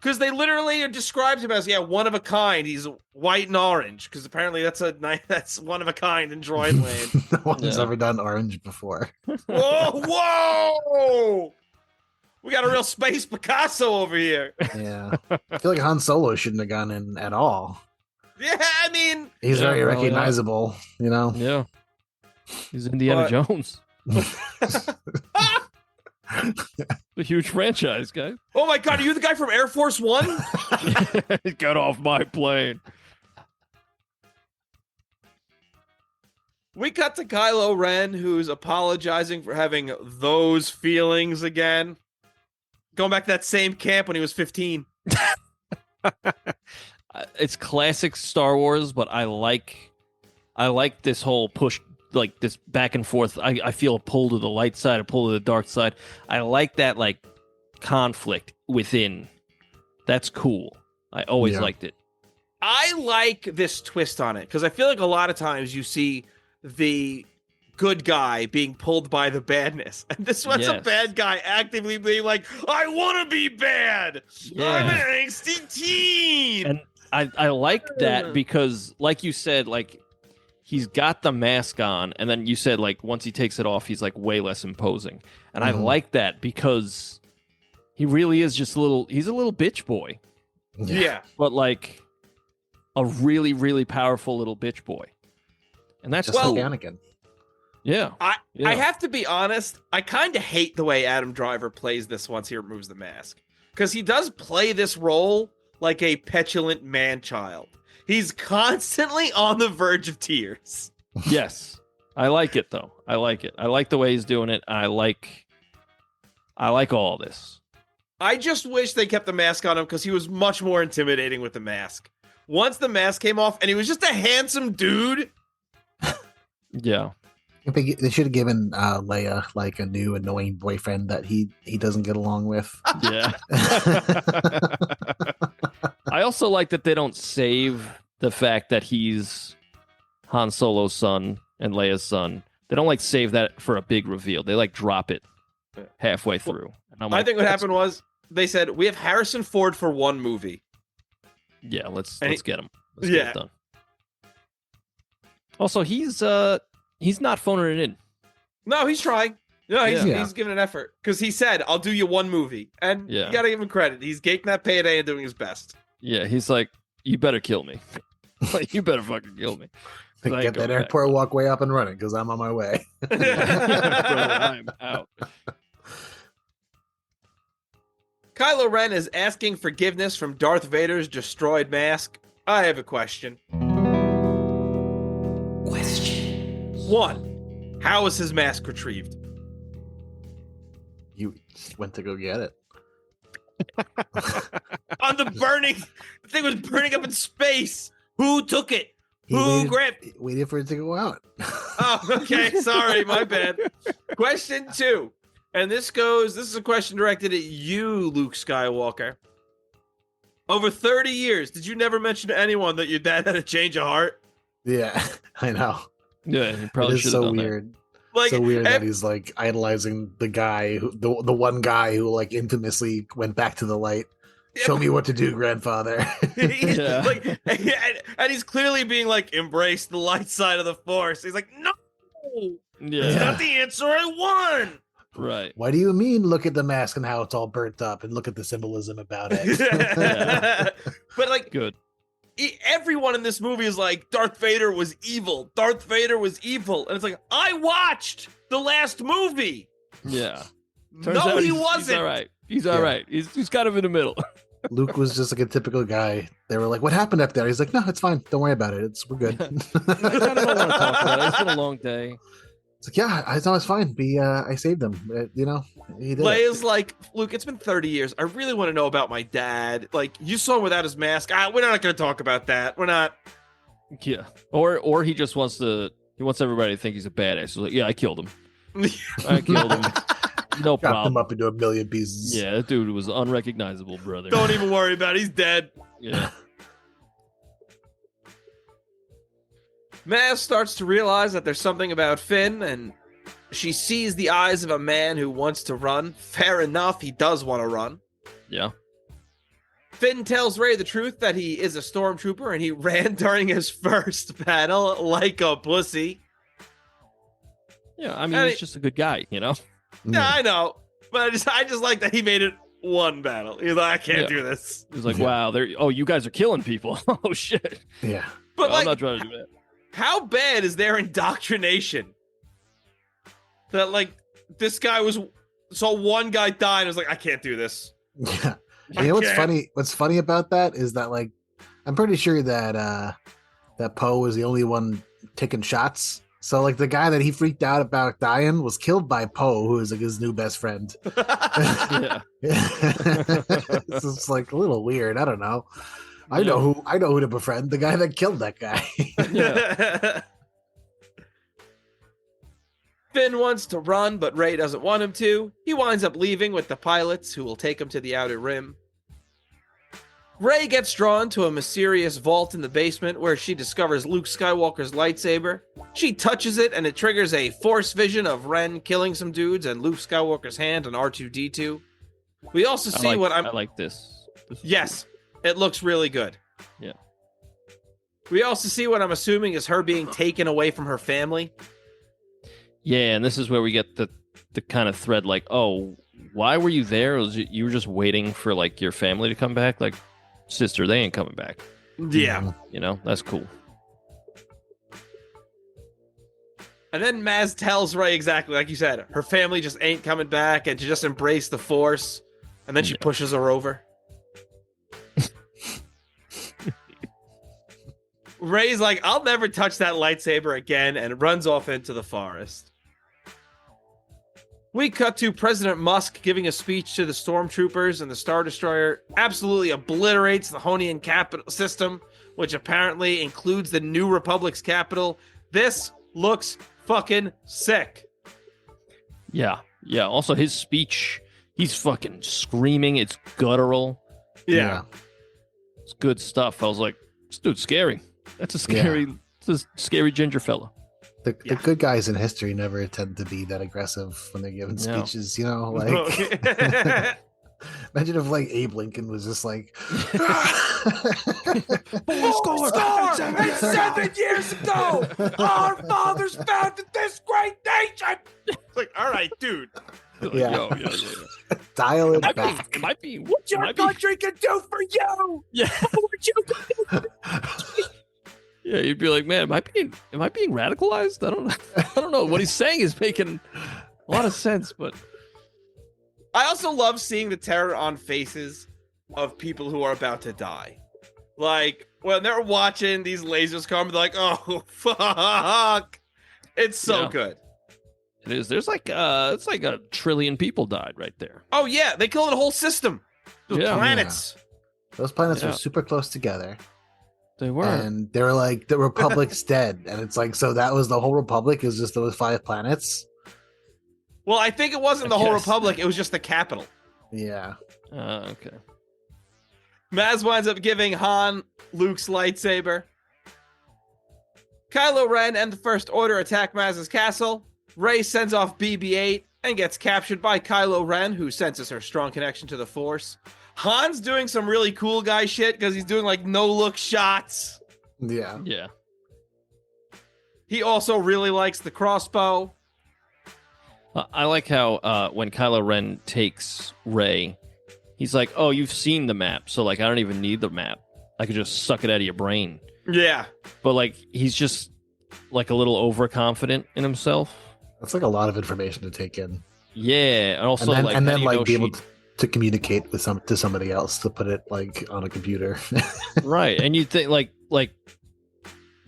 Because they literally described him as, yeah, one of a kind. He's white and orange, because apparently that's one of a kind in Droid Land. No one's Yeah. ever done orange before. Whoa! We got a real space Picasso over here. Yeah. I feel like Han Solo shouldn't have gone in at all. Yeah, I mean, He's Yeah, very probably not. recognizable, you know? Yeah. He's Indiana But- Jones. A huge franchise, guys. oh my god, are you the guy from Air Force One? Get off my plane. We cut to Kylo Ren, who's apologizing for having those feelings again. Going back to that same camp when he was 15. it's classic Star Wars, but I like this whole push, like this back and forth. I feel a pull to the light side, a pull to the dark side. I like that like conflict within. That's cool. I always liked it. I like this twist on it because I feel like a lot of times you see the good guy being pulled by the badness, and this one's a bad guy actively being like, I want to be bad. I'm an angsty teen. And I like that because, like you said, like he's got the mask on, and then you said like once he takes it off, he's like way less imposing, and I like that because he really is just he's a little bitch boy. Yeah. But like a really, really powerful little bitch boy. And that's just cool. like Anakin. Yeah. I have to be honest, I kind of hate the way Adam Driver plays this once he removes the mask. Because he does play this role like a petulant man-child. He's constantly on the verge of tears. Yes. I like it though. I like it. I like the way he's doing it. I like all this. I just wish they kept the mask on him because he was much more intimidating with the mask. Once the mask came off and he was just a handsome dude. Yeah. They should have given Leia like a new annoying boyfriend that he doesn't get along with. Yeah. I also like that they don't save the fact that he's Han Solo's son and Leia's son. They don't like save that for a big reveal. They like drop it halfway through. And I'm I like, think what happened was they said, we have Harrison Ford for one movie. Yeah, let's get him. Let's Yeah. get it done. Also, he's not phoning it in. No, he's trying. No, Yeah. he's giving an effort. Because he said, I'll do you one movie. And you got to give him credit. He's gaking that payday and doing his best. Yeah, he's like, you better kill me. Like, you better fucking kill me. Get that airport walkway up and running because I'm on my way. Brother, I'm out. Kylo Ren is asking forgiveness from Darth Vader's destroyed mask. I have a question. One, how was his mask retrieved? You went to go get it. On the thing was burning up in space. Who took it? Who grabbed? Waited for it to go out. Oh, okay. Sorry, my bad. Question 2. And this is a question directed at you, Luke Skywalker. Over 30 years, did you never mention to anyone that your dad had a change of heart? Yeah, I know. Yeah, he probably should have done weird. Like, so weird that he's like idolizing the guy, the one guy who like infamously went back to the light. Show me what to do, grandfather. Yeah. Like, and he's clearly being like, embrace the light side of the Force. He's like, no, it's not the answer I want. Right. What do you mean? Look at the mask and how it's all burnt up, and look at the symbolism about it. But like, good. Everyone in this movie is like, Darth Vader was evil. Darth Vader was evil, and it's like, I watched the last movie. Yeah. No, he wasn't. He's all right. He's all right. He's kind of in the middle. Luke was just like a typical guy. They were like, "What happened up there?" He's like, "No, it's fine. Don't worry about it. We're good." I kind of don't want to talk about it. It's been a long day. It's like, yeah, I thought it's fine. I saved him. He did. Leia's like, Luke, it's been 30 years. I really want to know about my dad. Like, you saw him without his mask. We're not going to talk about that. We're not. Yeah. Or he just wants everybody to think he's a badass. He's like, yeah, I killed him. I killed him. No Chopped problem. him up into a million pieces. Yeah, that dude was unrecognizable, brother. Don't even worry about it. He's dead. Yeah. Maz starts to realize that there's something about Finn, and she sees the eyes of a man who wants to run. Fair enough, he does want to run. Yeah. Finn tells Rey the truth that he is a stormtrooper, and he ran during his first battle like a pussy. Yeah, I mean, he's just a good guy, you know? Yeah, I know. But I just like that he made it one battle. He's like, I can't do this. He's like, wow, you guys are killing people. Oh, shit. Yeah. But I'm not trying to do that. How bad is their indoctrination? That, like, this guy saw one guy die and was like, I can't do this. Yeah. You know what's funny? What's funny about that is that, like, I'm pretty sure that that Poe was the only one taking shots. So, like, the guy that he freaked out about dying was killed by Poe, who is like his new best friend. Yeah. It's like a little weird. I don't know. I know who to befriend. The guy that killed that guy. Yeah. Finn wants to run, but Rey doesn't want him to. He winds up leaving with the pilots, who will take him to the Outer Rim. Rey gets drawn to a mysterious vault in the basement where she discovers Luke Skywalker's lightsaber. She touches it and it triggers a force vision of Ren killing some dudes and Luke Skywalker's hand on R2-D2. We also see I like this. Yes, it looks really good. Yeah. We also see what I'm assuming is her being taken away from her family. Yeah, and this is where we get the kind of thread like, oh, why were you there? You were just waiting for like your family to come back? Like, sister, they ain't coming back. Yeah. You know, that's cool. And then Maz tells Rey exactly like you said, her family just ain't coming back and to just embrace the Force. And then she pushes her over. Rey's like, I'll never touch that lightsaber again, and runs off into the forest. We cut to President Musk giving a speech to the stormtroopers, and the Star Destroyer absolutely obliterates the Honian capital system, which apparently includes the New Republic's capital. This looks fucking sick. Yeah. Yeah. Also, his speech, he's fucking screaming. It's guttural. Yeah. It's good stuff. I was like, this dude's scary. That's a scary ginger fella. The good guys in history never tend to be that aggressive when they're giving speeches, you know, like imagine if like Abe Lincoln was just like Score! And 7 years ago, our fathers founded this great nation. It's like, all right, dude. Yeah. Yo. Dial it It back. might be What your country can do for you. Yeah. What you can do. Yeah, you'd be like, man, am I being radicalized? I don't know. What he's saying is making a lot of sense, but I also love seeing the terror on faces of people who are about to die. Like when they're watching these lasers come, they're like, "Oh fuck!" It's so good. It is. There's like it's like 1 trillion people died right there. Oh yeah, they killed a whole system. Those planets. Yeah. Those planets were super close together. They were. And they were like, the Republic's dead. And it's like, so that was the whole Republic, is just those 5 planets? Well, I think it wasn't the whole Republic, it was just the capital. Yeah. Okay. Maz winds up giving Han Luke's lightsaber. Kylo Ren and the First Order attack Maz's castle. Rey sends off BB-8 and gets captured by Kylo Ren, who senses her strong connection to the Force. Han's doing some really cool guy shit because he's doing like no-look shots. Yeah. Yeah. He also really likes the crossbow. I like how when Kylo Ren takes Rey, he's like, "Oh, you've seen the map, so like I don't even need the map. I could just suck it out of your brain." Yeah. But like he's just like a little overconfident in himself. That's like a lot of information to take in. Yeah, and also and then be able to communicate with somebody else, to put it like on a computer. Right, and you think like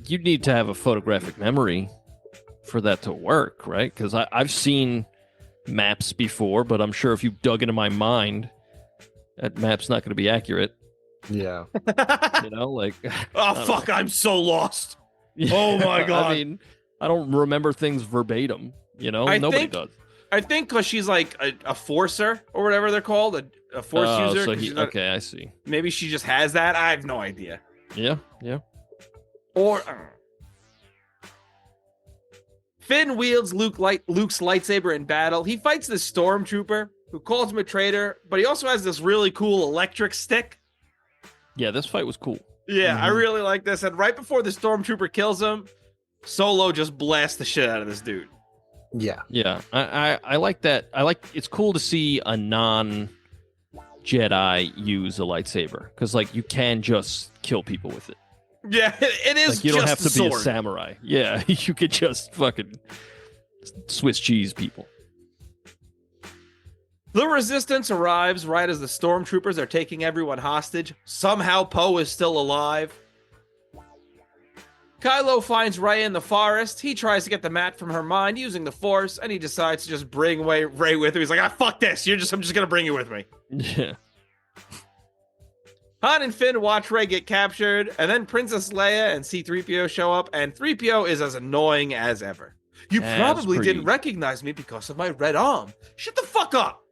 you'd need to have a photographic memory for that to work, right? Because I've seen maps before, but I'm sure if you dug into my mind, that map's not going to be accurate. Yeah. You know, like Oh fuck, I'm so lost. Oh my god. I mean, I don't remember things verbatim, you know? Nobody does. I think because she's like a forcer or whatever they're called, a force user. So okay, I see. Maybe she just has that. I have no idea. Yeah. Or Finn wields Luke's lightsaber in battle. He fights this stormtrooper who calls him a traitor, but he also has this really cool electric stick. Yeah, this fight was cool. Yeah, I really like this. And right before the stormtrooper kills him, Solo just blasts the shit out of this dude. Yeah. Yeah, I like that. It's cool to see a non-Jedi use a lightsaber, because like you can just kill people with it. Yeah, it is. Like, you don't have to be be a samurai. Yeah, you could just fucking Swiss cheese people. The Resistance arrives right as the stormtroopers are taking everyone hostage. Somehow Poe is still alive. Kylo finds Rey in the forest. He tries to get the map from her mind using the Force, and he decides to just bring Rey with him. He's like, fuck this. I'm just gonna bring you with me. Yeah. Han and Finn watch Rey get captured, and then Princess Leia and C-3PO show up, and 3PO is as annoying as ever. You probably didn't recognize me because of my red arm. Shut the fuck up!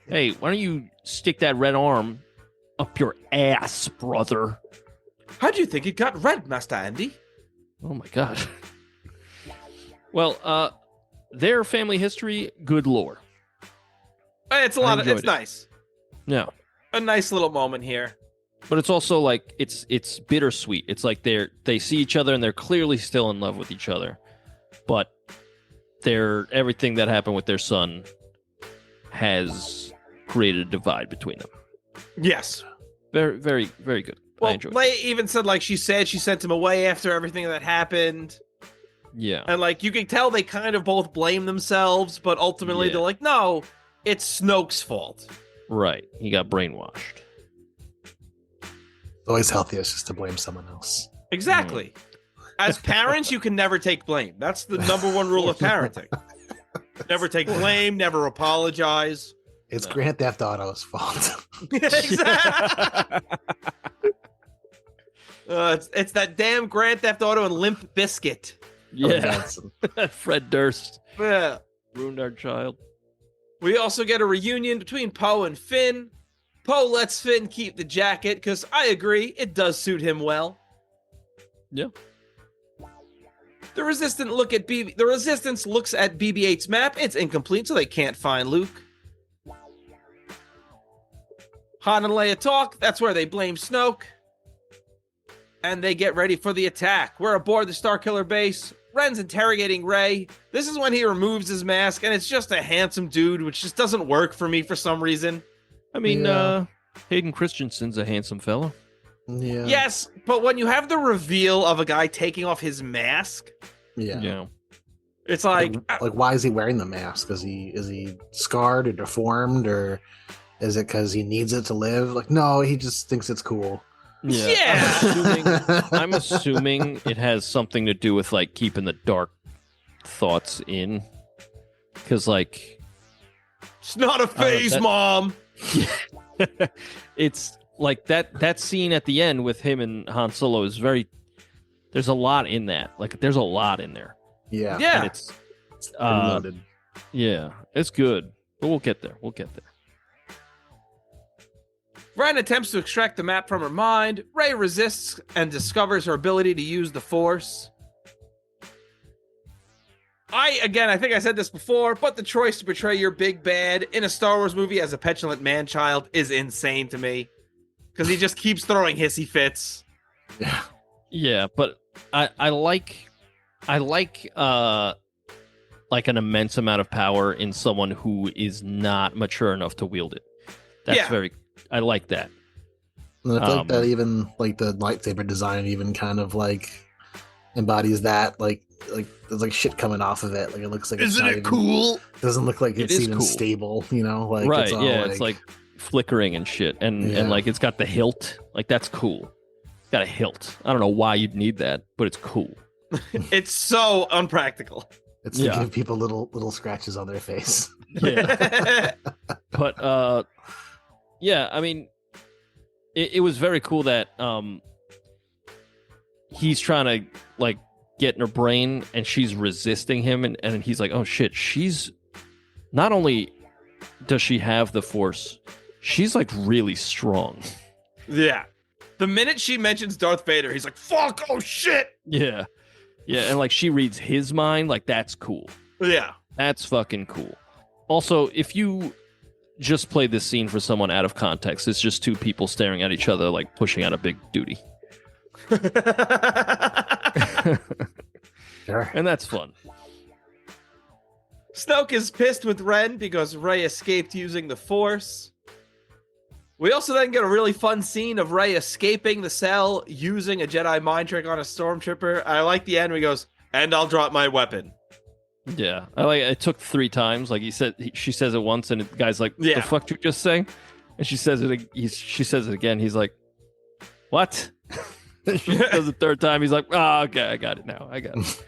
Hey, why don't you stick that red arm up your ass, brother? How do you think it got red, Master Andy? Oh my god. Well, their family history, good lore. It's a lot of, it's nice. Yeah. A nice little moment here. But it's also like, it's bittersweet. It's like they see each other and they're clearly still in love with each other. But everything that happened with their son has created a divide between them. Yes. Very, very, very good. Well, I enjoyed it. Leia even said, like, she sent him away after everything that happened. Yeah. And, like, you can tell they kind of both blame themselves, but ultimately they're like, no, it's Snoke's fault. Right. He got brainwashed. It's always healthiest just to blame someone else. Exactly. As parents, you can never take blame. That's the number one rule of parenting. Never take blame, never apologize. It's Grand Theft Auto's fault. Exactly. It's that damn Grand Theft Auto and Limp Bizkit. Yeah. Fred Durst. Yeah. Ruined our child. We also get a reunion between Poe and Finn. Poe lets Finn keep the jacket because I agree, it does suit him well. Yeah. The Resistance looks at BB-8's map. It's incomplete, so they can't find Luke. Han and Leia talk. That's where they blame Snoke. And they get ready for the attack. We're aboard the Starkiller base. Ren's interrogating Rey. This is when he removes his mask, and it's just a handsome dude, which just doesn't work for me for some reason. I mean, Hayden Christensen's a handsome fella. Yeah. Yes, but when you have the reveal of a guy taking off his mask, Yeah. it's like why is he wearing the mask? Is he scarred or deformed, or is it because he needs it to live? Like, no, he just thinks it's cool. Yeah. I'm assuming it has something to do with like keeping the dark thoughts in, because like it's not a phase, Mom. It's like that scene at the end with him and Han Solo is there's a lot in that. Like, there's a lot in there. Yeah. Yeah. And it's loaded. Yeah, it's good. But we'll get there. Ren attempts to extract the map from her mind. Rey resists and discovers her ability to use the Force. I think I said this before, but the choice to portray your big bad in a Star Wars movie as a petulant man-child is insane to me. Because he just keeps throwing hissy fits. Yeah. Yeah, but I like an immense amount of power in someone who is not mature enough to wield it. I like that. And I feel like that even like the lightsaber design even kind of like embodies that. Like there's like shit coming off of it. Like, it looks like Isn't it cool? It doesn't look like it's even cool. stable, you know? Like, right, it's all it's like flickering and shit. And like it's got the hilt. Like, that's cool. It's got a hilt. I don't know why you'd need that, but it's cool. It's so unpractical. It's to give people little scratches on their face. Yeah. But yeah, I mean, it was very cool that he's trying to like get in her brain and she's resisting him, and he's like, oh shit, she's not only does she have the Force, she's like really strong. Yeah. The minute she mentions Darth Vader, he's like, fuck, oh shit. Yeah. Yeah, and like she reads his mind, like that's cool. Yeah. That's fucking cool. Also, if you just play this scene for someone out of context, it's just two people staring at each other like pushing out a big duty. Sure. And that's fun. Snoke is pissed with Ren because Rey escaped using the Force. We also then get a really fun scene of Rey escaping the cell using a Jedi mind trick on a stormtrooper. I like the end where he goes, and I'll drop my weapon. Yeah, I like it. Took 3 times. Like she says it once, and the guy's like, "The fuck did you just say?" And she says it. She says it again. He's like, "What?" She does the 3rd time. He's like, "Oh, okay, I got it now. I got it."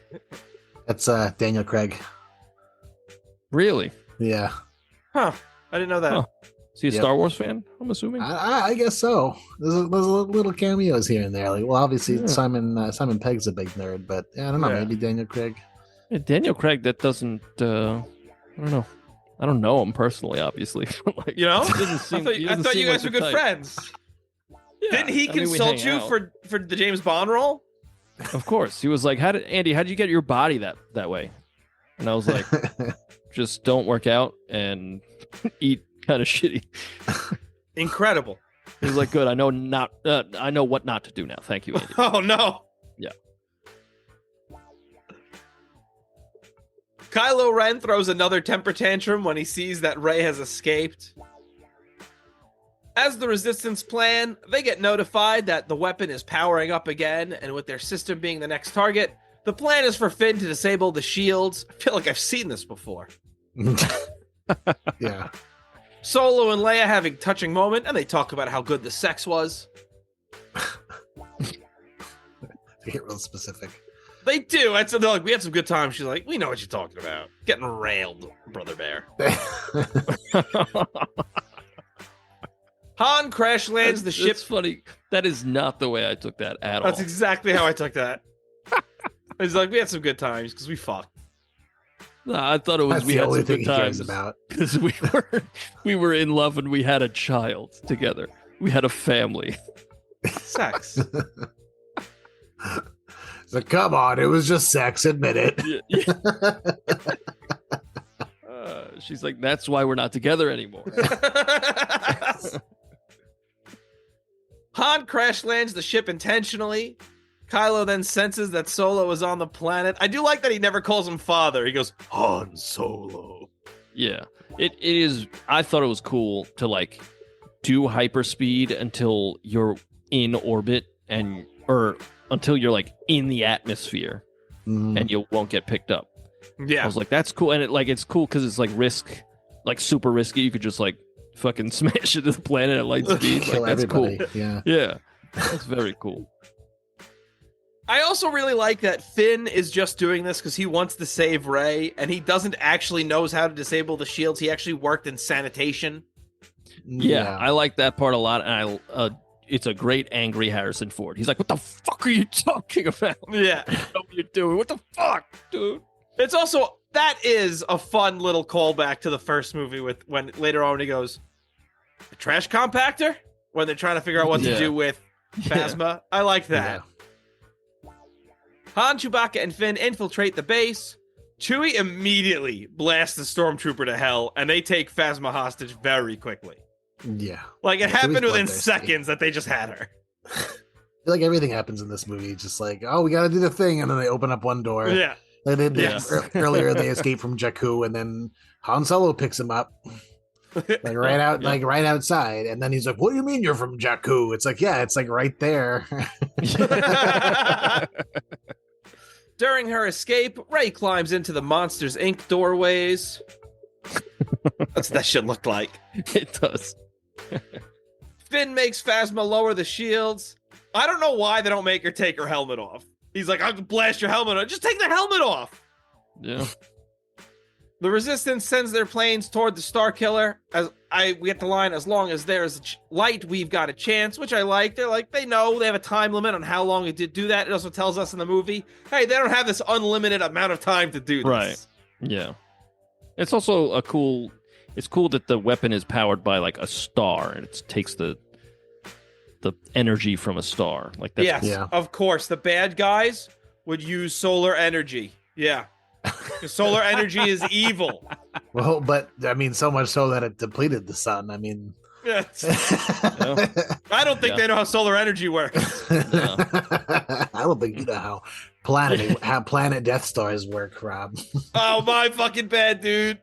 That's Daniel Craig. Really? Yeah. Huh. I didn't know that. Huh. Is he a Star Wars fan? I'm assuming. I guess so. There's little cameos here and there. Like, well, obviously Simon Pegg's a big nerd, but I don't know. Yeah. Maybe Daniel Craig. Yeah, Daniel Craig. That doesn't. I don't know. I don't know him personally, obviously. Like, You know? he doesn't seem- he I doesn't thought seem you guys like were the good type. friends. Yeah, Didn't he I mean, we consult hang you out. for the James Bond role? Of course, he was like, Andy? How'd you get your body that way?" And I was like, "Just don't work out and eat kind of shitty." Incredible. He was like, "Good. I know I know what not to do now. Thank you, Andy." Oh no. Yeah. Kylo Ren throws another temper tantrum when he sees that Rey has escaped. As the Resistance plan, they get notified that the weapon is powering up again, and with their system being the next target, the plan is for Finn to disable the shields. I feel like I've seen this before. Yeah. Solo and Leia having touching moment, and they talk about how good the sex was. To get real specific. They do. They're like, we had some good times. She's like, we know what you're talking about. Getting railed, Brother Bear. Han crash lands the ship. It's funny. That is not the way I took that at That's all. exactly how I took that. It's like, we had some good times because we fucked. No, I thought it was That's we the had only some thing good he cares times about. because we were in love and we had a child together. We had a family. Sex. So come on, it was just sex. Admit it. Yeah. She's like, that's why we're not together anymore. Han crash lands the ship intentionally. Kylo then senses that Solo is on the planet. I do like that he never calls him father. He goes, Han Solo. Yeah, it is. I thought it was cool to like do hyperspeed until you're in orbit or until you're like in the atmosphere and you won't get picked up. Yeah. I was like, that's cool, and it's cool because it's like super risky. You could just like fucking smash into the planet at light speed. Kill Like, that's everybody. cool. Yeah. Yeah, that's very cool. I also really like that Finn is just doing this because he wants to save Rey, and he doesn't actually knows how to disable the shields. He actually worked in sanitation. Yeah, I like that part a lot, and it's a great angry Harrison Ford. He's like, "What the fuck are you talking about? Yeah. You know what you're doing? What the fuck, dude?" It's also, that is a fun little callback to the first movie with when later on he goes, the trash compactor? When they're trying to figure out what to Yeah. do with Phasma. I like that. Han, Chewbacca, and Finn infiltrate the base. Chewie immediately blasts the stormtrooper to hell, and they take Phasma hostage very quickly. Yeah. Like, it Yeah, happened Chewie's within bloodthirsty. seconds that they just had her. I feel like everything happens in this movie. Just like, oh, we got to do the thing, and then they open up one door. Yeah. Like they did Yes. earlier. They escape from Jakku, and then Han Solo picks him up, like right outside. And then he's like, "What do you mean you're from Jakku?" It's like, yeah, it's like right there. During her escape, Rey climbs into the Monsters Inc. doorways. That's what that shit looked like. It does. Finn makes Phasma lower the shields. I don't know why they don't make her take her helmet off. He's like, I can blast your helmet off. Just take the helmet off. Yeah. The Resistance sends their planes toward the Star Killer. We get the line, as long as there's light, we've got a chance, which I like. They're like, they know they have a time limit on how long it did do that. It also tells us in the movie, hey, they don't have this unlimited amount of time to do this. Right. Yeah. It's also it's cool that the weapon is powered by like a star and it takes the energy from a star. Like that's Yes, Yeah. of course. The bad guys would use solar energy. Yeah. 'Cause solar energy is evil. Well, but I mean, so much so that it depleted the sun. I mean, Yeah. I don't think Yeah. they know how solar energy works. I don't think you know how planet Death Stars work, Rob. Oh, my fucking bad, dude.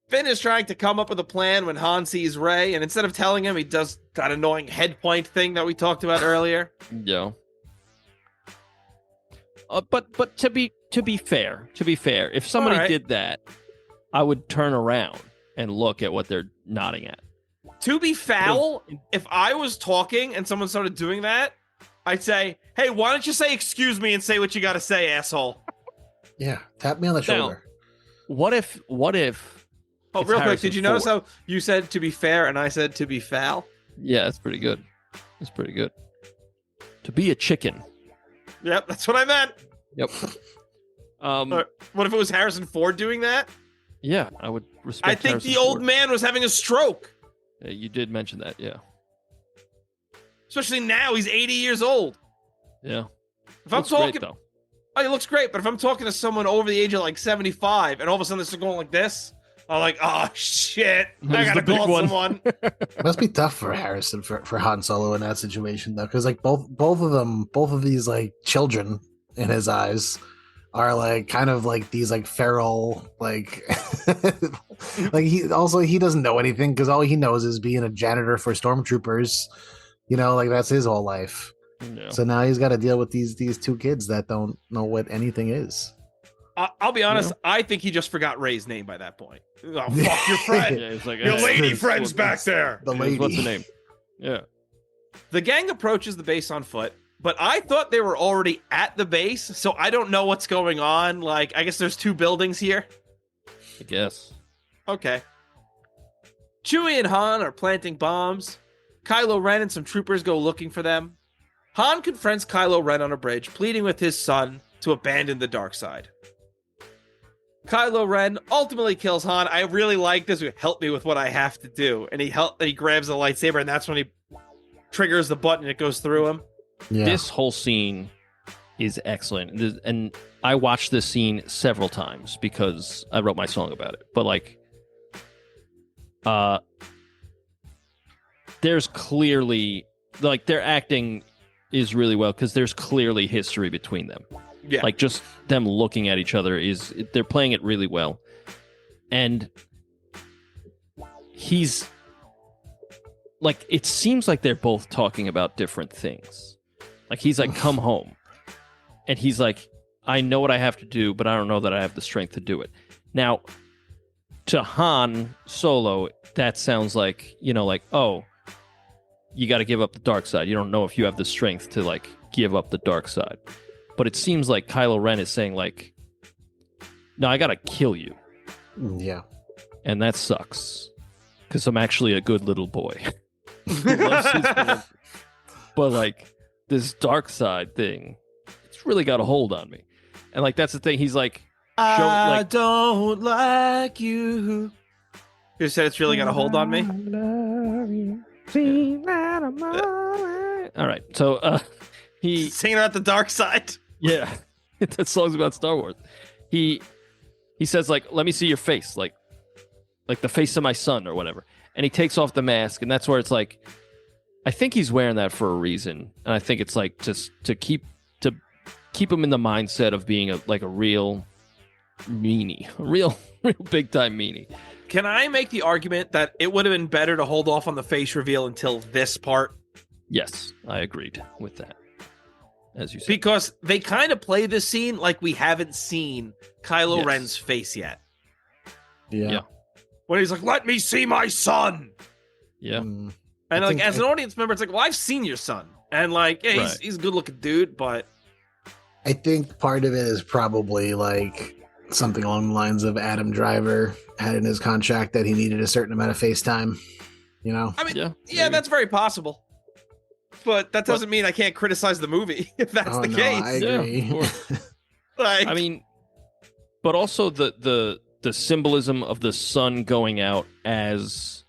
Finn is trying to come up with a plan when Han sees Rey, and instead of telling him, he does that annoying head point thing that we talked about earlier. Yeah. But to be fair, if somebody All right. did that, I would turn around and look at what they're nodding at. To be foul, if I was talking and someone started doing that, I'd say, hey, why don't you say excuse me and say what you got to say, asshole? Yeah, tap me on the shoulder. What if Oh, It's real quick, Harrison did you notice Ford. how you said to be fair and I said to be foul? Yeah, it's pretty good. It's pretty good. To be a chicken. Yep, that's what I meant. Yep. What if it was Harrison Ford doing that? Yeah, I would respect. I think Harrison the old Ford. man was having a stroke. Yeah, you did mention that. Yeah. Especially now, he's 80 years old. Yeah. If I'm Looks great, talking, though. oh, he looks great. But if I'm talking to someone over the age of like 75, and all of a sudden they're going like this, I'm like, oh shit, I Here's gotta the big call one. someone. It must be tough for Harrison for Han Solo in that situation though, because like both of these like children in his eyes are like kind of like these like feral like like he doesn't know anything because all he knows is being a janitor for stormtroopers, you know, like that's his whole life. Yeah. So now he's got to deal with these two kids that don't know what anything is. I'll be honest, I think he just forgot Ray's name by that point. Oh, fuck your friend. Yeah, it's like Your hey, lady it's- friend's back there. The lady. What's the name? Yeah. The gang approaches the base on foot, but I thought they were already at the base, so I don't know what's going on. Like, I guess there's 2 buildings here. I guess. Okay. Chewie and Han are planting bombs. Kylo Ren and some troopers go looking for them. Han confronts Kylo Ren on a bridge, pleading with his son to abandon the dark side. Kylo Ren ultimately kills Han. I really like this. Help me with what I have to do. And he grabs the lightsaber, and that's when he triggers the button and it goes through him. Yeah. This whole scene is excellent. And I watched this scene several times because I wrote my song about it. But like there's clearly like their acting is really well because there's clearly history between them. Yeah. Like just them looking at each other they're playing it really well. And he's like, it seems like they're both talking about different things. Like he's like, come home. And he's like, I know what I have to do, but I don't know that I have the strength to do it. Now, to Han Solo, that sounds like, you know, like, oh, you got to give up the dark side. You don't know if you have the strength to like give up the dark side. But it seems like Kylo Ren is saying like, no, I got to kill you. Yeah. And that sucks because I'm actually a good little boy. Who loves his family. But like this dark side thing, it's really got a hold on me. And like that's the thing. He's like, I don't like you. You said it's really got a hold on me. All right, so he Singing about the dark side. yeah, that song's about Star Wars. He says like, let me see your face, like the face of my son or whatever. And he takes off the mask, and that's where it's like, I think he's wearing that for a reason, and I think it's like just to keep him in the mindset of being a real meanie, a real big time meanie. Can I make the argument that it would have been better to hold off on the face reveal until this part? Yes, I agreed with that. As you said, Because they kind of play this scene like we haven't seen Kylo Yes. Ren's face yet. Yeah. Yeah. When he's like, let me see my son. yeah, Mm. And I like, think as an audience member, it's like, well, I've seen your son. And like, yeah, Right. he's a good looking dude, but I think part of it is probably like something along the lines of Adam Driver had in his contract that he needed a certain amount of FaceTime. You know? I mean, yeah, yeah, maybe. that's very possible. But that doesn't mean I can't criticize the movie if that's Oh, the no, case. I Yeah, agree. of course. Like, I mean, but also the symbolism of the sun going out as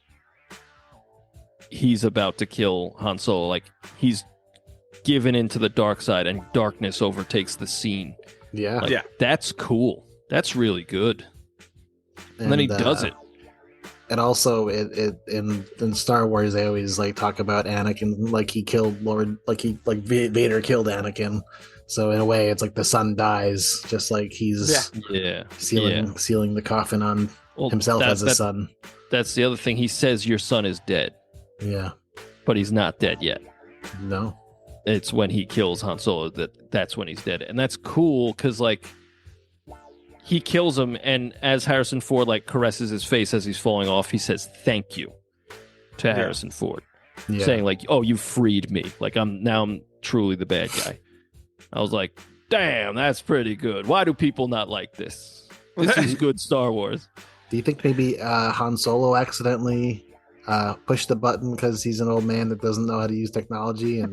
he's about to kill Han Solo, like he's given into the dark side and darkness overtakes the scene. yeah. Like, Yeah. that's cool. That's really good. And then he does it. And also, it in Star Wars, they always like talk about Anakin like he killed Vader killed Anakin. So in a way, it's like the son dies, just like he's Yeah, sealing the coffin on Well, himself as a son. That's the other thing. He says your son is dead, Yeah. but he's not dead yet. No. It's when he kills Han Solo that's when he's dead, and that's cool because like he kills him, and as Harrison Ford like caresses his face as he's falling off, he says thank you to Harrison Ford, Yeah. saying like, "Oh, you freed me. Like I'm truly the bad guy." I was like, "Damn, that's pretty good. Why do people not like this? This is good Star Wars." Do you think maybe Han Solo accidentally pushed the button because he's an old man that doesn't know how to use technology? And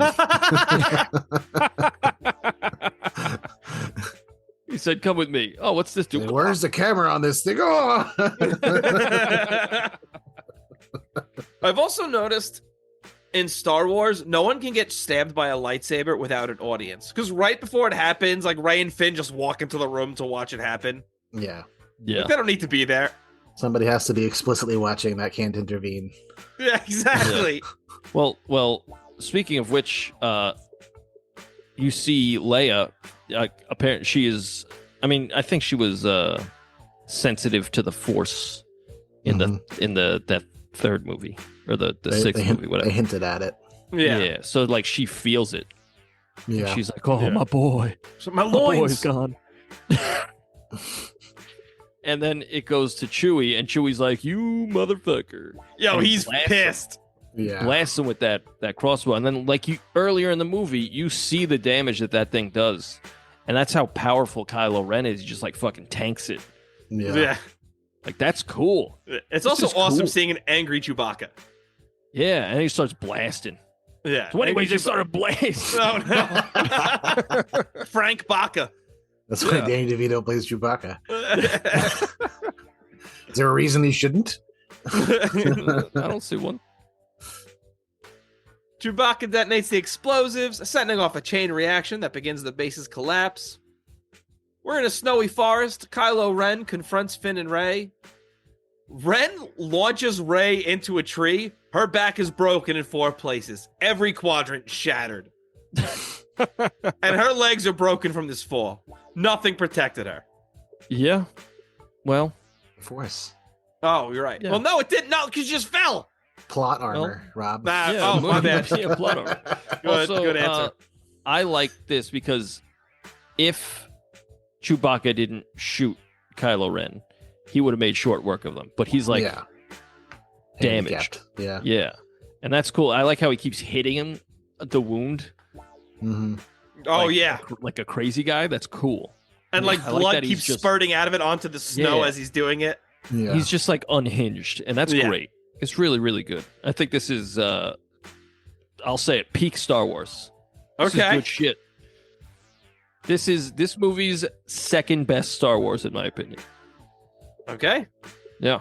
He said, "Come with me." Oh, what's this do? where's the camera on this thing? Oh! I've also noticed in Star Wars, no one can get stabbed by a lightsaber without an audience. Because right before it happens, like Rey and Finn just walk into the room to watch it happen. Yeah. Yeah. Like, they don't need to be there. Somebody has to be explicitly watching that can't intervene. Yeah, exactly. Well. Speaking of which, you see Leia. Apparently, she is. I mean, I think she was sensitive to the Force in that third movie or the sixth movie, whatever. They hinted at it. Yeah. So like she feels it. Yeah. And she's like, "Oh, Yeah. my boy, So my my loins. boy's gone." And then it goes to Chewie, and Chewie's like, "You motherfucker!" Yo, And he's blasts him. Yeah. pissed. Blasts him with that crossbow, and then like you earlier in the movie, you see the damage that thing does, and that's how powerful Kylo Ren is. He just like fucking tanks it. Yeah. Like that's cool. It's This also is awesome cool. seeing an angry Chewbacca. Yeah, and he starts blasting. Yeah. So anyways, Angry they started blasting. Oh, no. Frank Baca. That's why Danny DeVito plays Chewbacca. Is there a reason he shouldn't? I don't see one. Chewbacca detonates the explosives, setting off a chain reaction that begins the base's collapse. We're in a snowy forest. Kylo Ren confronts Finn and Rey. Ren launches Rey into a tree. Her back is broken in 4 places. Every quadrant shattered. And her legs are broken from this fall. Nothing protected her. Yeah. Well, Force. Oh, you're right. Yeah. Well, no, it didn't. No, because she just fell. Plot armor, Rob. Nah, yeah, oh, my bad. Yeah, plot armor. Good answer. I like this because if Chewbacca didn't shoot Kylo Ren, he would have made short work of them. But he's like yeah. damaged. Handicapped. Yeah. Yeah. And that's cool. I like how he keeps hitting him, the wound. Mm-hmm. Oh, like, yeah. Like a crazy guy. That's cool. And like I like blood that he's keeps just- spurting out of it onto the snow Yeah. as he's doing it. Yeah. He's just like unhinged. And that's Yeah. great. It's really, really good. I think this is, I'll say it, peak Star Wars. This is Okay. good shit. This movie's second best Star Wars, in my opinion. Okay. Yeah.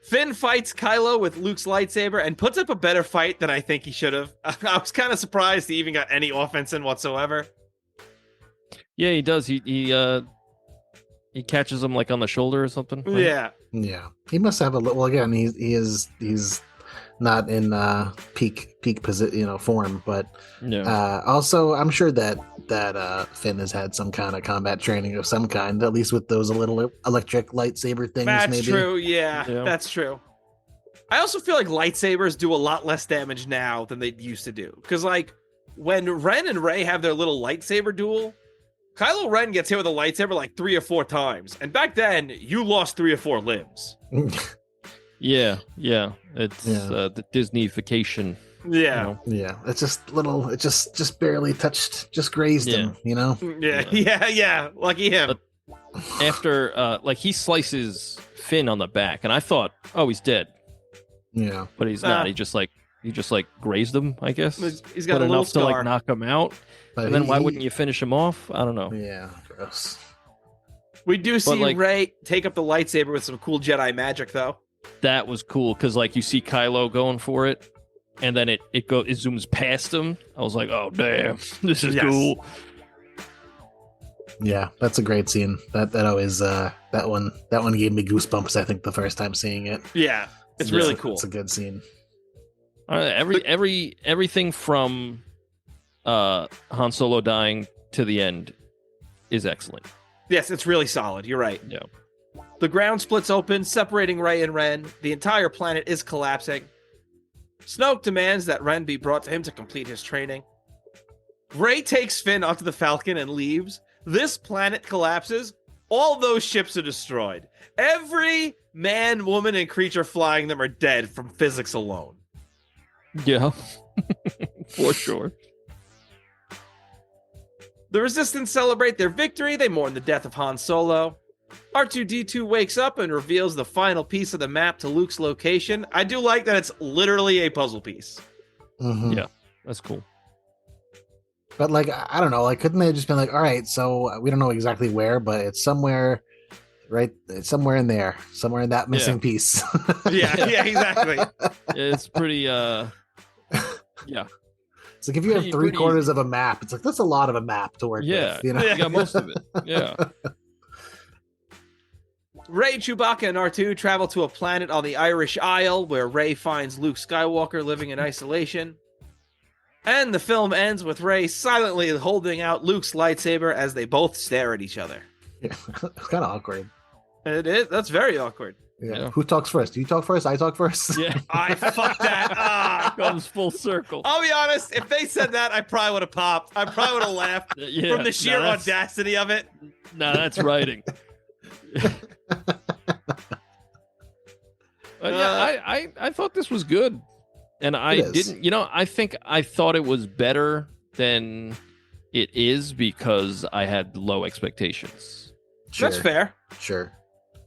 Finn fights Kylo with Luke's lightsaber and puts up a better fight than I think he should have. I was kind of surprised he even got any offense in whatsoever. Yeah, he does. He catches him like on the shoulder or something. right? Yeah. Yeah. He must have a little. Well, again, he's not in peak form, but Yeah. also I'm sure that Finn has had some kind of combat training of some kind, at least with those little electric lightsaber things. That's maybe. true. Yeah, Yeah. that's true. I also feel like lightsabers do a lot less damage now than they used to do. Because, like, when Ren and Rey have their little lightsaber duel, Kylo Ren gets hit with a lightsaber like 3 or 4 times. And back then, you lost 3 or 4 limbs. Yeah. It's Yeah. the Disneyfication. Yeah. You know? Yeah, it's just little. It just barely touched, just grazed him. You know. Yeah. Lucky him. After, like, he slices Finn on the back, and I thought, oh, he's dead. Yeah. But he's Ah. not. He just grazed him, I guess. He's got But a little enough to scar. like knock him out. But And then why wouldn't you finish him off? I don't know. Yeah. Gross. We do see like- Rey take up the lightsaber with some cool Jedi magic, though. That was cool because like you see Kylo going for it, and then it zooms past him. I was like, oh damn, this is Yes. cool. Yeah, that's a great scene. That always that one gave me goosebumps. I think the first time seeing it. Yeah. It's Yeah. really cool. It's a good scene. Everything from Han Solo dying to the end is excellent. Yes, it's really solid. You're right. Yeah. The ground splits open, separating Rey and Ren. The entire planet is collapsing. Snoke demands that Ren be brought to him to complete his training. Rey takes Finn onto the Falcon and leaves. This planet collapses. All those ships are destroyed. Every man, woman, and creature flying them are dead from physics alone. Yeah, for sure. The Resistance celebrate their victory. They mourn the death of Han Solo. R2-D2 wakes up and reveals the final piece of the map to Luke's location. I do like that it's literally a puzzle piece. Mhm. Yeah, that's cool. But like, I don't know, like, couldn't they have just been like, all right, so we don't know exactly where, but it's somewhere, right? It's somewhere in there, somewhere in that missing piece. Yeah, exactly. It's pretty, yeah. It's like if you have Pretty 3/4 of a map, it's like that's a lot of a map to work Yeah, with. You know? you got most of it. Yeah. Rey, Chewbacca, and R2 travel to a planet on the Irish Isle where Rey finds Luke Skywalker living in isolation. And the film ends with Rey silently holding out Luke's lightsaber as they both stare at each other. Yeah. It's kind of awkward. And it is. That's very awkward. Yeah. Who talks first? Do you talk first? I talk first? Yeah. I fuck that. Comes full circle. I'll be honest. If they said that, I probably would have popped. I probably would have laughed Yeah, from the sheer audacity of it. No, that's writing. I thought this was good. And I didn't, I thought it was better than it is because I had low expectations. Sure. That's fair. Sure.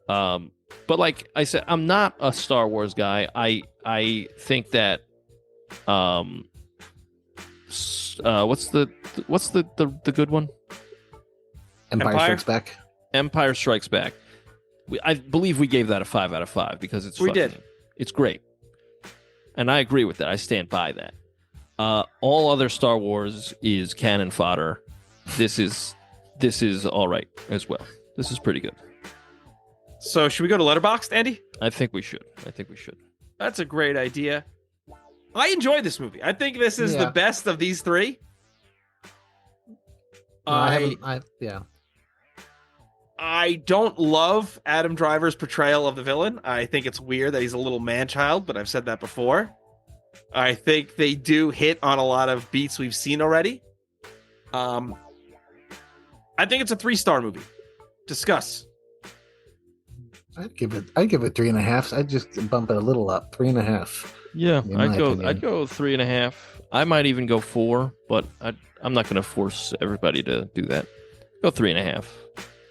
But like I said, I'm not a Star Wars guy. I think that what's the good one? Empire Strikes Back. Empire Strikes Back. I believe we gave that a 5 out of 5 because it's great. And I agree with that. I stand by that. All other Star Wars is cannon fodder. This is all right as well. This is pretty good. So should we go to Letterboxd, Andy? I think we should. That's a great idea. I enjoyed this movie. I think this is the best of these three. No, I don't love Adam Driver's portrayal of the villain. I think it's weird that he's a little man-child, but I've said that before. I think they do hit on a lot of beats we've seen already. I think it's a 3-star movie. Discuss. I'd give it 3.5. I'd just bump it a little up. 3.5. Yeah, I'd go 3.5. I might even go 4, but I'm not going to force everybody to do that. Go 3.5.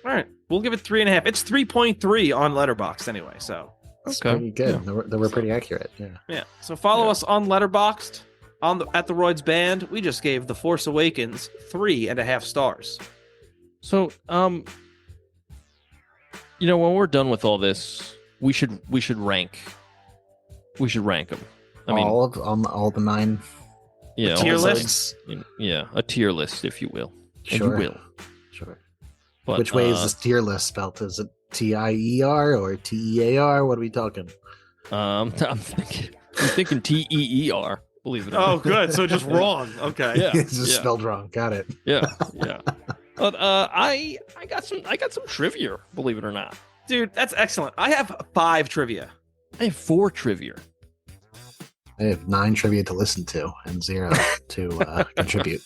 All right, we'll give it 3.5. It's 3.3 on Letterboxd anyway, so that's pretty good. Yeah. They were pretty accurate. Yeah. So follow us on Letterboxd at TheRoydsBand. We just gave The Force Awakens 3.5 stars. So, when we're done with all this, we should rank. We should rank them. All the 9. Yeah, tier lists. Yeah, a tier list, if you will. Sure. And you will. Sure. But, which way is this tier list spelled? Is it TIER or TEAR? What are we talking? I'm thinking TEER. Believe it or not. Oh, good. So just wrong. Okay. Yeah. It's just spelled wrong. Got it. Yeah. But I got some trivia. Believe it or not, dude, that's excellent. I have 5 trivia. I have 4 trivia. I have 9 trivia to listen to and 0 to contribute.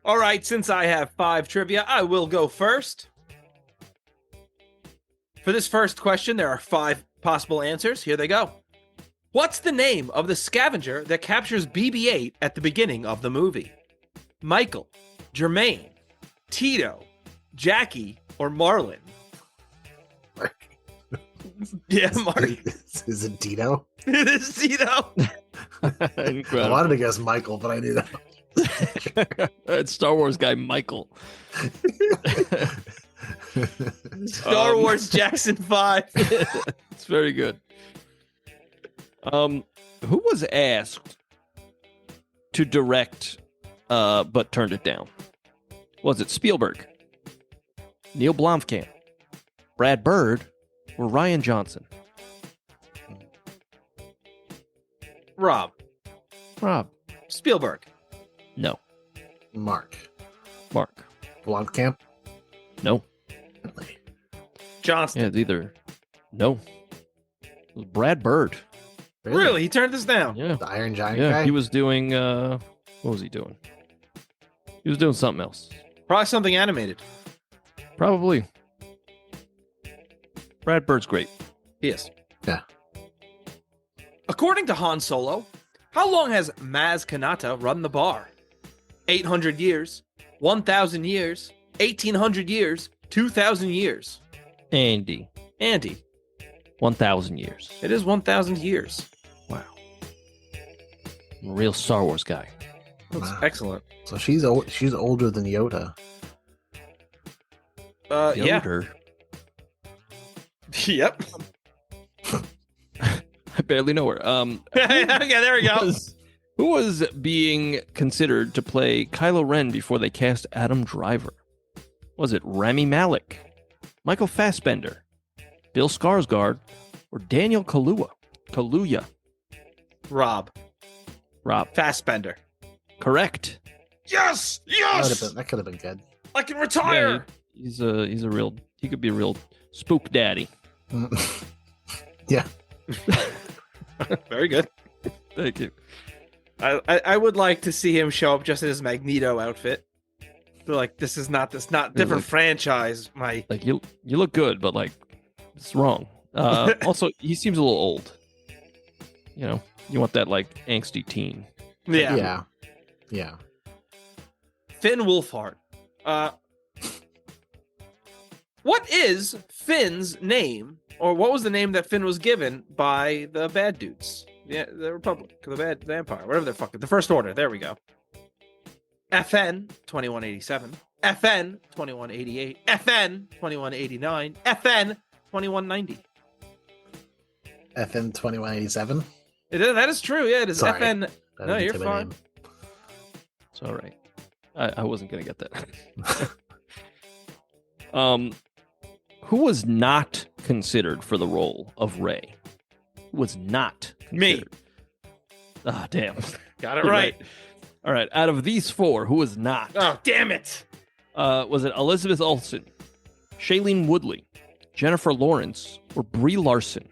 All right, since I have 5 trivia, I will go first. For this first question, there are 5 possible answers. Here they go. What's the name of the scavenger that captures BB-8 at the beginning of the movie? Michael, Jermaine, Tito, Jackie, or Marlin? Mark. Yeah, Mark. Is it Tito? It is Tito. I wanted to guess Michael, but I knew that. It's Star Wars guy Michael. Star Wars Jackson 5. It's very good. Who was asked to direct but turned it down? Was it Spielberg, Neil Blomkamp, Brad Bird, or Ryan Johnson? Rob. Spielberg. No. Mark. Blomkamp. No. Johnson. Yeah, it's either. No. It was Brad Bird. Really? He turned this down? Yeah. The Iron Giant guy? guy? He was doing, what was he doing? He was doing something else. Probably something animated. Probably. Brad Bird's great. He is. Yeah. According to Han Solo, how long has Maz Kanata run the bar? 800 years, 1,000 years, 1,800 years, 2,000 years. Andy, Andy, 1,000 years. it is 1,000 years. Wow. I'm a real Star Wars guy. That's Wow. excellent. So she's older than Yoda. Yeah. Yoder. Yep. I barely know her. Yeah, there we go. Who was being considered to play Kylo Ren before they cast Adam Driver? Was it Rami Malek, Michael Fassbender, Bill Skarsgård, or Daniel Kaluuya? Rob Fassbender. Correct. Yes, yes. That could have been good. I can retire. Yeah, he's a real. He could be a real spook daddy. Yeah. Very good. Thank you. I would like to see him show up just in his Magneto outfit. They're like, this is not different like- franchise. My Like you look good, but like it's wrong. Also, he seems a little old. You know, you want that like angsty teen. yeah. Yeah. Finn Wolfhard. What is Finn's name, or what was the name that Finn was given by the bad dudes? Yeah, the Republic, the Empire, whatever they're fucking. The First Order. There we go. FN 2187, FN 2188, FN 2189, FN 2190. FN 2187. That is true. Yeah, it is Sorry. FN. That No, would be you're too fine. many. It's all right. I wasn't gonna get that. Who was not considered for the role of Rey? Who was not Me. considered? Ah, damn. Got it You're right. All right. Out of these four, who was not? Oh, damn it. Was it Elizabeth Olsen, Shailene Woodley, Jennifer Lawrence, or Brie Larson?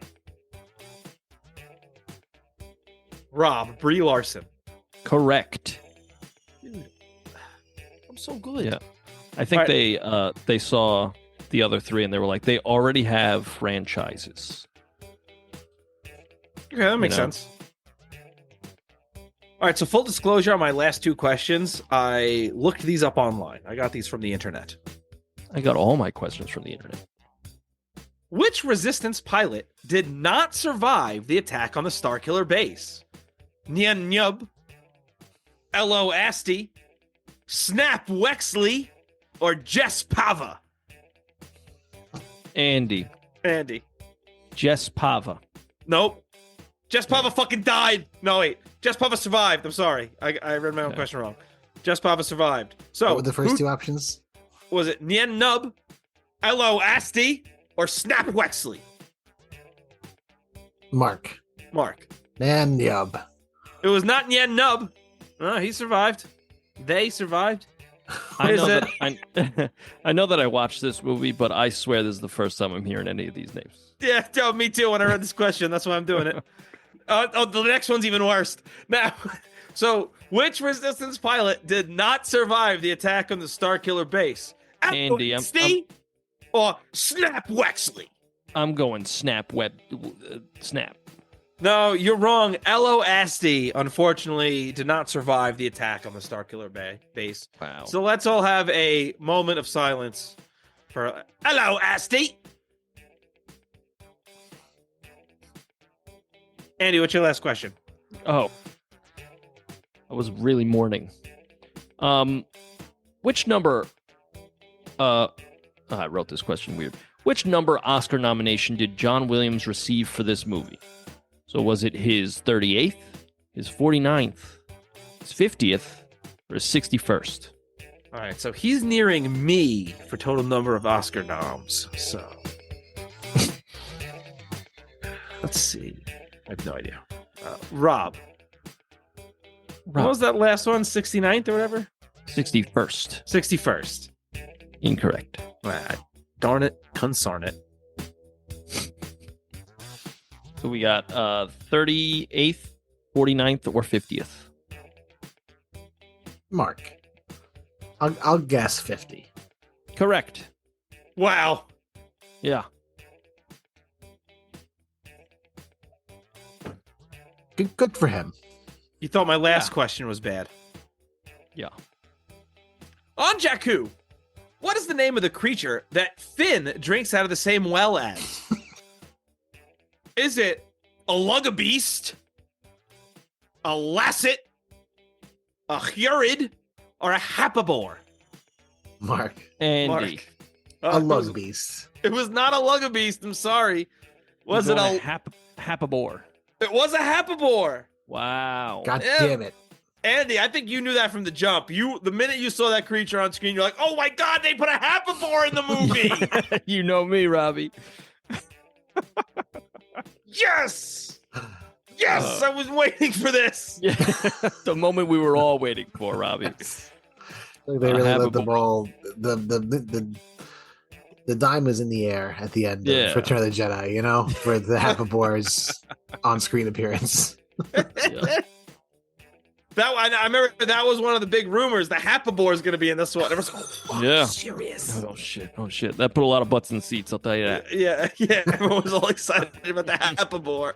Rob, Brie Larson. Correct. Dude, I'm so good. Yeah. I think All they saw the other three and they were like, they already have franchises. Okay, that makes know. sense. All right, so full disclosure on my last two questions, I looked these up online. I got these from the internet. I got all my questions from the internet. Which Resistance pilot did not survive the attack on the Starkiller base? Nien Nyub, Elo Asti, Snap Wexley, or Jess Pava? Andy, Jess Pava. Nope. Jess Pava fucking died. No, wait. Jess Pava survived. I'm sorry. I read my own question wrong. Jess Pava survived. So, What were the first who- two options? Was it Nien Nub, Elo Asti, or Snap Wexley? Mark. Nan Yub. It was not Nien Nub. He survived. They survived. I Is know, it- that, I know that I watched this movie, but I swear this is the first time I'm hearing any of these names. Yeah, me too. When I read this question, that's why I'm doing it. The next one's even worse. Now, so which Resistance pilot did not survive the attack on the Starkiller base? Andy, Steve or Snap Wexley? I'm going Snap. No, you're wrong. Elo Asti, unfortunately, did not survive the attack on the Starkiller base. Wow. So let's all have a moment of silence for Elo Asti. Andy, what's your last question? Oh, I was really mourning. Which number? I wrote this question weird. Which number Oscar nomination did John Williams receive for this movie? So was it his 38th, his 49th, his 50th, or his 61st? All right, so he's nearing me for total number of Oscar noms. So let's see. I have no idea. Rob. What was that last one? 69th or whatever? 61st. 61st. Incorrect. Darn it. Consarn it. So we got 38th, 49th, or 50th. Mark. I'll guess 50. Correct. Wow. Yeah. Good for him. You thought my last question was bad. Yeah. On Jakku, What is the name of the creature that Finn drinks out of the same well as? Is it a lugabeast, a lasset, a hurid, or a hapabore? Mark. Andy. Mark. A lug beast. It was not a lugabeast. I'm sorry. Was it a hapabore? It was a hapabore. Wow. God Yeah. damn it. Andy, I think you knew that from the jump. The minute you saw that creature on screen, you're like, "Oh my God, they put a hapabore in the movie!" You know me, Robbie. Yes, yes, I was waiting for this. Yeah. The moment we were all waiting for, Robbie. Like they really let the Hapabore. ball. The dime was in the air at the end Yeah. of Return of the Jedi. You know, for the Hapabore's on-screen appearance. Yeah. I remember that was one of the big rumors. The hapabore is going to be in this one. Everyone's Yeah. serious. Oh shit. That put a lot of butts in seats, I'll tell you that. Yeah. Everyone was all excited about the hapabore.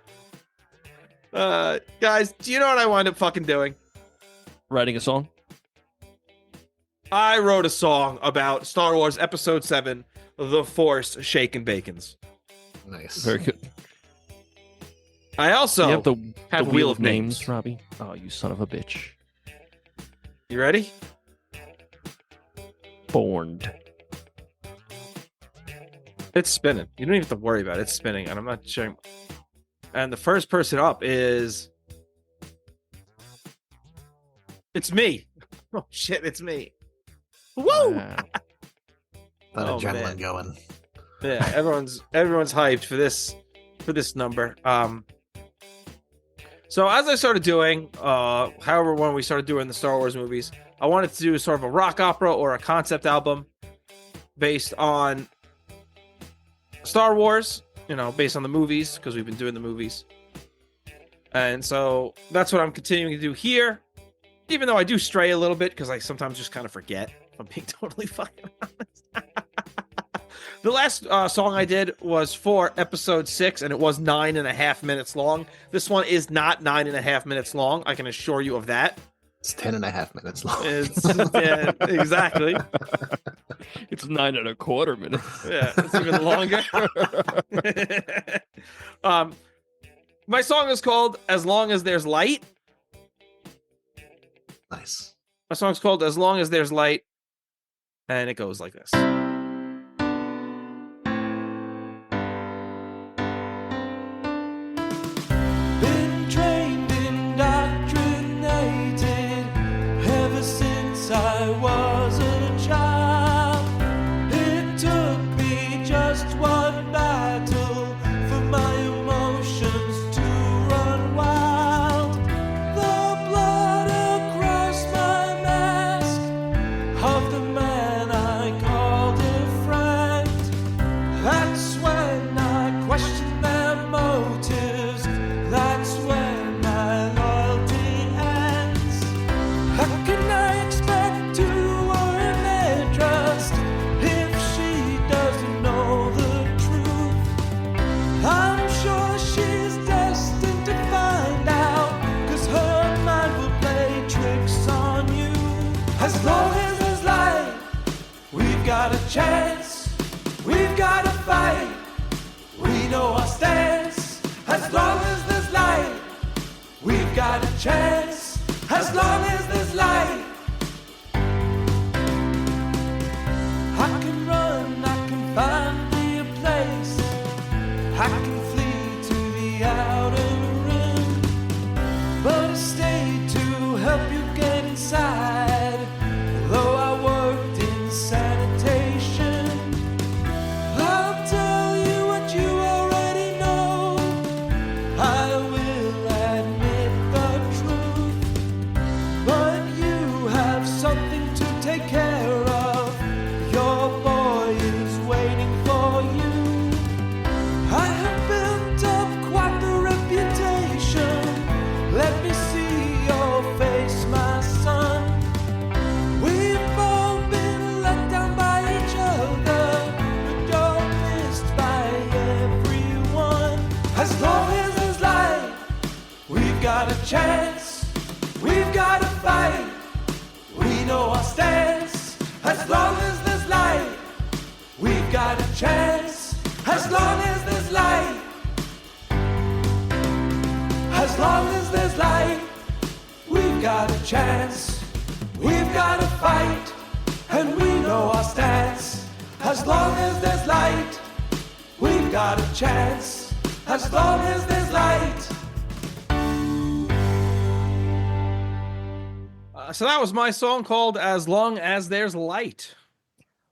Guys, do you know what I wound up fucking doing? Writing a song? I wrote a song about Star Wars Episode VII, The Force Shaken Bacons. Nice. Very good. I also You have the have wheel of names, Robbie. Oh, you son of a bitch. You ready? Borned. It's spinning. You don't even have to worry about it. It's spinning, and I'm not sharing. And the first person up is... It's me. Oh, shit, it's me. Woo! Wow. That Oh, adrenaline man. going. Yeah, everyone's hyped for this number. So as I started doing, however, when we started doing the Star Wars movies, I wanted to do sort of a rock opera or a concept album based on Star Wars, based on the movies, because we've been doing the movies. And so that's what I'm continuing to do here, even though I do stray a little bit because I sometimes just kind of forget, if I'm being totally fucking honest. The last song I did was for episode 6, and it was 9.5 minutes long. This one is not 9.5 minutes long. I can assure you of that. It's 10.5 minutes long. Yeah, exactly. It's 9.25 minutes. Yeah, it's even longer. My song is called "As Long as There's Light." Nice. My song's called "As Long as There's Light," and it goes like this. Been trained, indoctrinated ever since I was a child. It took me just one battle for my emotions to run wild. The blood across my mask of the man I called a friend. That's when I questioned their motives. That's when my loyalty ends. How can I expect to earn their trust if she doesn't know the truth? I'm sure she's destined to find out, 'cause her mind will play tricks on you. As long as there's light, we've got a chance. We've got to fight. We know our stance. As long as there's light, we've got a chance. As long as there's light, I can run, I can find me a place. I can flee to the outer rim, but I stayed to help you get inside. Though I worked in sanitation, I'll tell you what you already know. I will admit the truth, but you As long as there's light. As long as there's light, we've got a chance. We've got to fight, and we know our stance. As long as there's light, we've got a chance. As long as there's light. So that was my song called As Long as There's Light.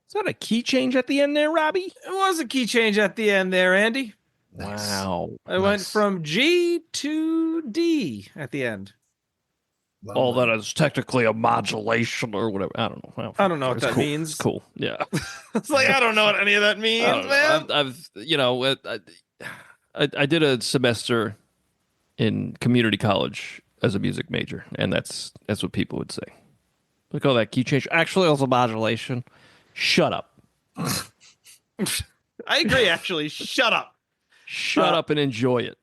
Is that a key change at the end there, Robbie? It was a key change at the end there, Andy. Nice. Wow. I went from G to D at the end. All that is technically a modulation or whatever. I don't know. I don't know what It's that cool. means. It's cool. Yeah. It's like, I don't know what any of that means, I don't know. man. I've I did a semester in community college as a music major, and that's what people would say. Like, oh, that key change. Actually, it was a modulation. Shut up. I agree, actually. Shut up. Shut up and enjoy it.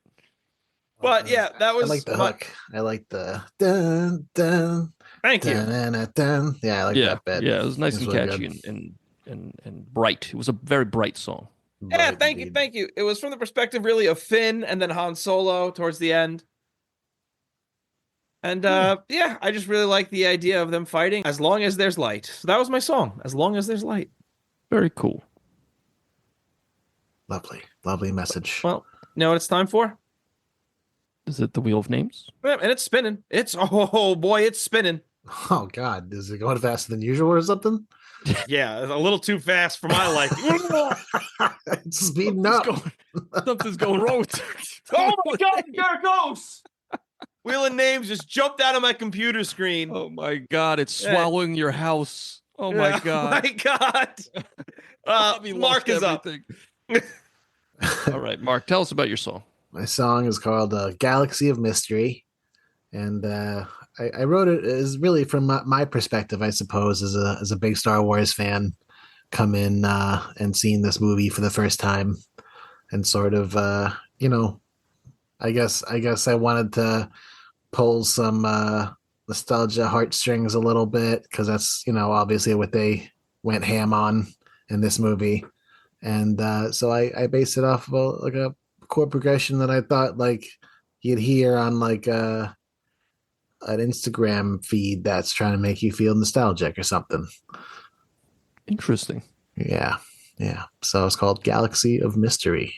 But yeah, that was I like the hook. I like the dun dun. Thank you. Dun, dun, dun. Yeah, I like Yeah, that bit. yeah, it was nice It's and really catchy good. and bright. It was a very bright song. Yeah, Right, thank you, indeed. thank you. It was from the perspective really of Finn and then Han Solo towards the end. And yeah, I just really like the idea of them fighting as long as there's light. So that was my song, As Long as There's Light. Very cool. Lovely message. Well, you know what it's time for? Is it the Wheel of Names? Yeah, and it's spinning. Oh boy, it's spinning. Oh God, is it going faster than usual or something? Yeah, it's a little too fast for my liking. It's speeding up. Something's going wrong with Oh my God, there it goes. Wheel of Names just jumped out of my computer screen. Oh my God, it's swallowing your house. Oh my Yeah, God. my God. Bobby Mark lost is up. everything. All right, Mark, tell us about your song. My song is called Galaxy of Mystery. And I wrote it as really from my perspective, I suppose, as a big Star Wars fan, come in and seeing this movie for the first time, and sort of I guess I wanted to pull some nostalgia heartstrings a little bit, because that's obviously what they went ham on in this movie, and so I based it off of like a chord progression that I thought like you'd hear on like an Instagram feed that's trying to make you feel nostalgic or something. Interesting. Yeah. So it's called Galaxy of Mystery.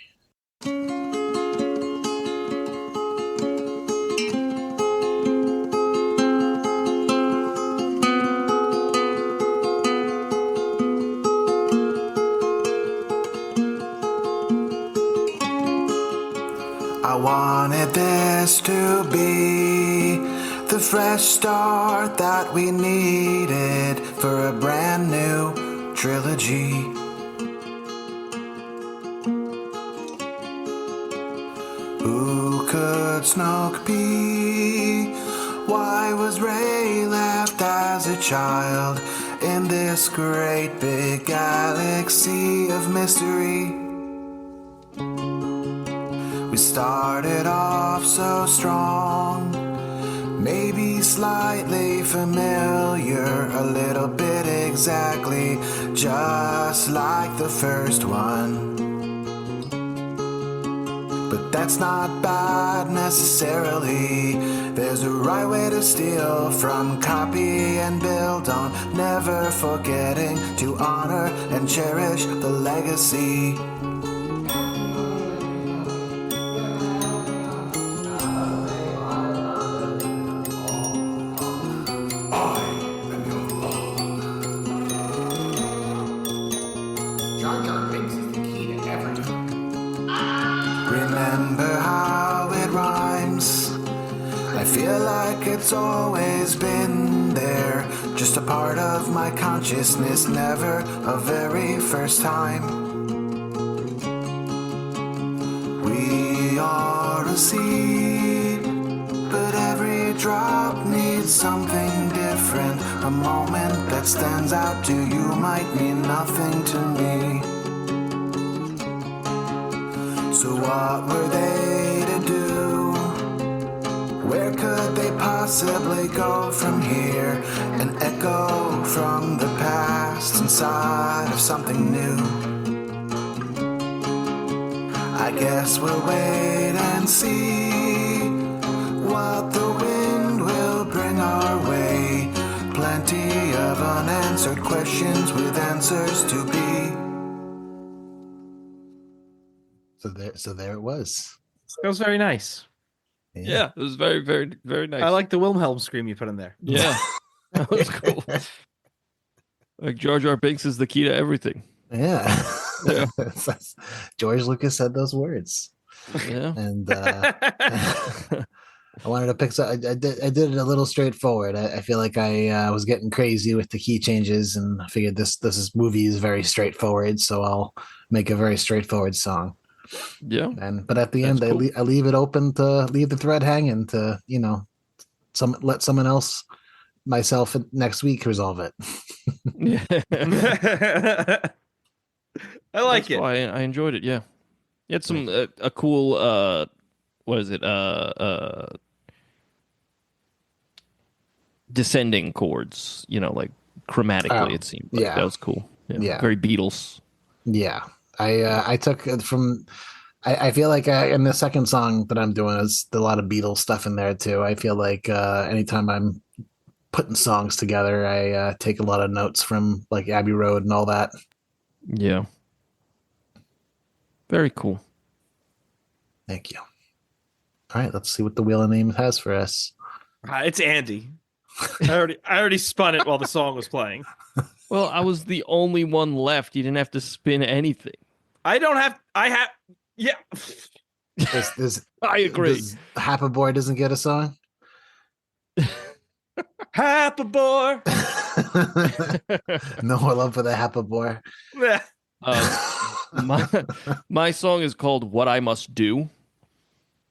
I wanted this to be the fresh start that we needed for a brand new trilogy. Who could Snoke be? Why was Rey left as a child in this great big galaxy of mystery? We started off so strong, maybe slightly familiar, a little bit exactly, just like the first one. But that's not bad necessarily. There's a right way to steal from, copy and build on, never forgetting to honor and cherish the legacy. Remember how it rhymes. I feel like it's always been there, just a part of my consciousness, never a very first time. We are a seed, but every drop needs something different. A moment that stands out to you might mean nothing to me. So what were they to do? Where could they possibly go from here? An echo from the past inside of something new. Guess we'll wait and see what the wind will bring our way. Plenty of unanswered questions with answers to be. So there it was. That was very nice. Yeah, it was very, very, very nice. I like the Wilhelm scream you put in there. Yeah, that was cool. Like Jar Jar Binks is the key to everything. Yeah. Yeah. George Lucas said those words. Yeah. And I wanted to pick. I did it a little straightforward. I feel like I was getting crazy with the key changes, and I figured this movie is very straightforward, so I'll make a very straightforward song. Yeah. But at the end, That's cool. I leave it open to leave the thread hanging to let someone else, myself, next week resolve it. Yeah. I like That's it. why I enjoyed it. Yeah. You had some a cool what is it? Descending chords, like chromatically it seemed like. yeah. That was cool. Yeah. Very Beatles. Yeah, I took it from. I feel like in the second song that I'm doing is a lot of Beatles stuff in there too. I feel like anytime I'm putting songs together, I take a lot of notes from like Abbey Road and all that. Yeah. Very cool. Thank you. All right, let's see what the Wheel of Names has for us. It's Andy. I already spun it while the song was playing. Well, I was the only one left. You didn't have to spin anything. I have. Yeah. I agree. Happy Boy doesn't get a song. Happy boy. No more love for the Happy Boy. My song is called "What I Must Do,"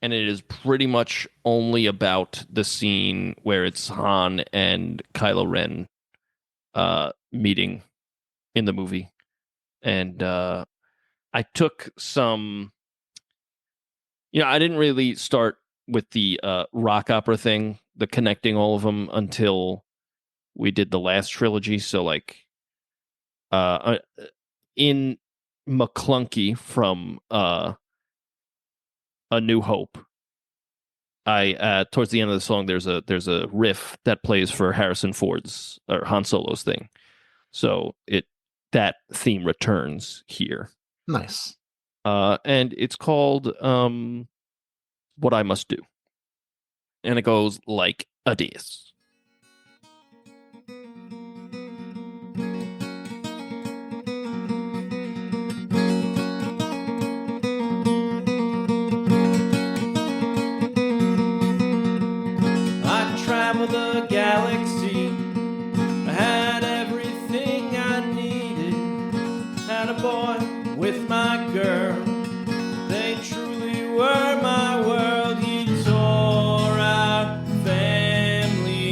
and it is pretty much only about the scene where it's Han and Kylo Ren meeting in the movie. And I took some, I didn't really start with the rock opera thing, the connecting all of them, until we did the last trilogy. So like in McClunky from A New Hope, I towards the end of the song there's a riff that plays for Harrison Ford's or Han Solo's thing. So that theme returns here. Nice. And it's called What I Must Do. And it goes like this. I traveled the galaxy. I had everything I needed. Had a boy with my girl. They truly were my world. He tore our family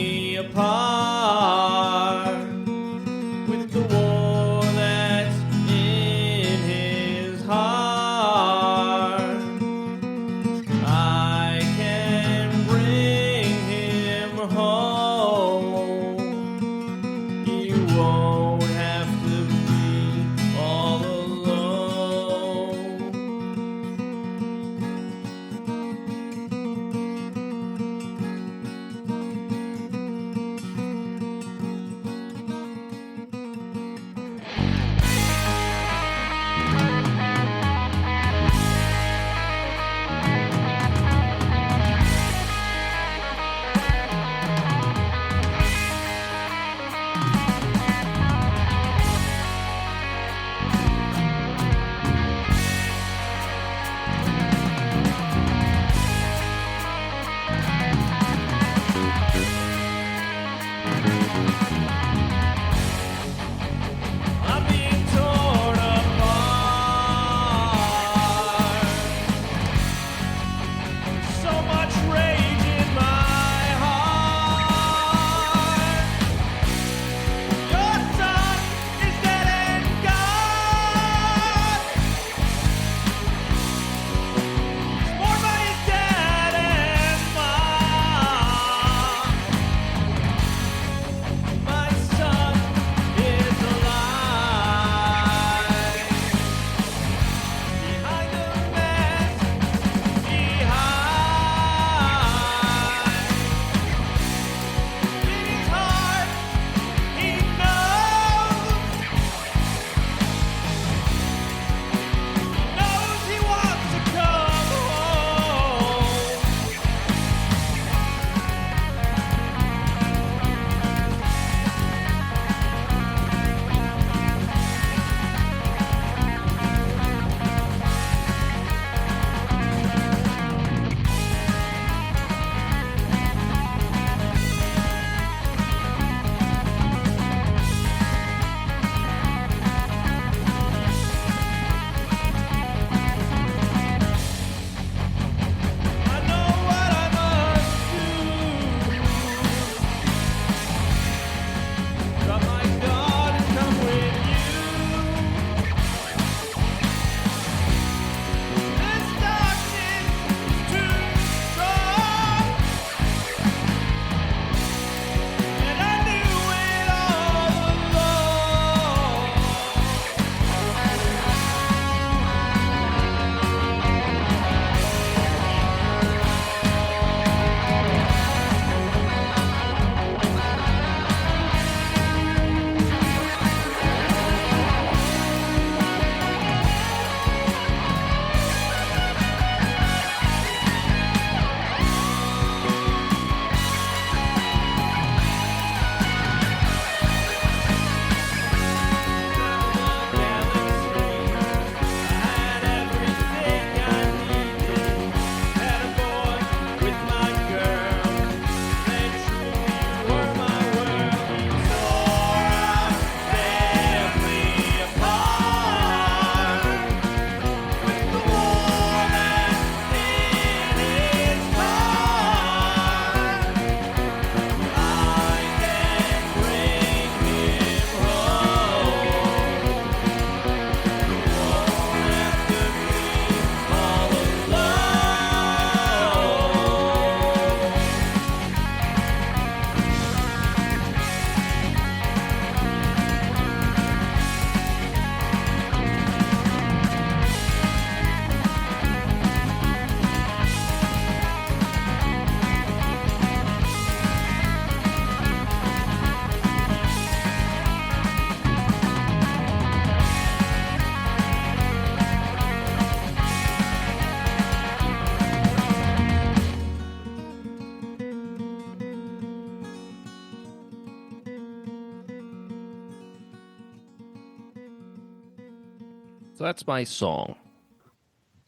So that's my song.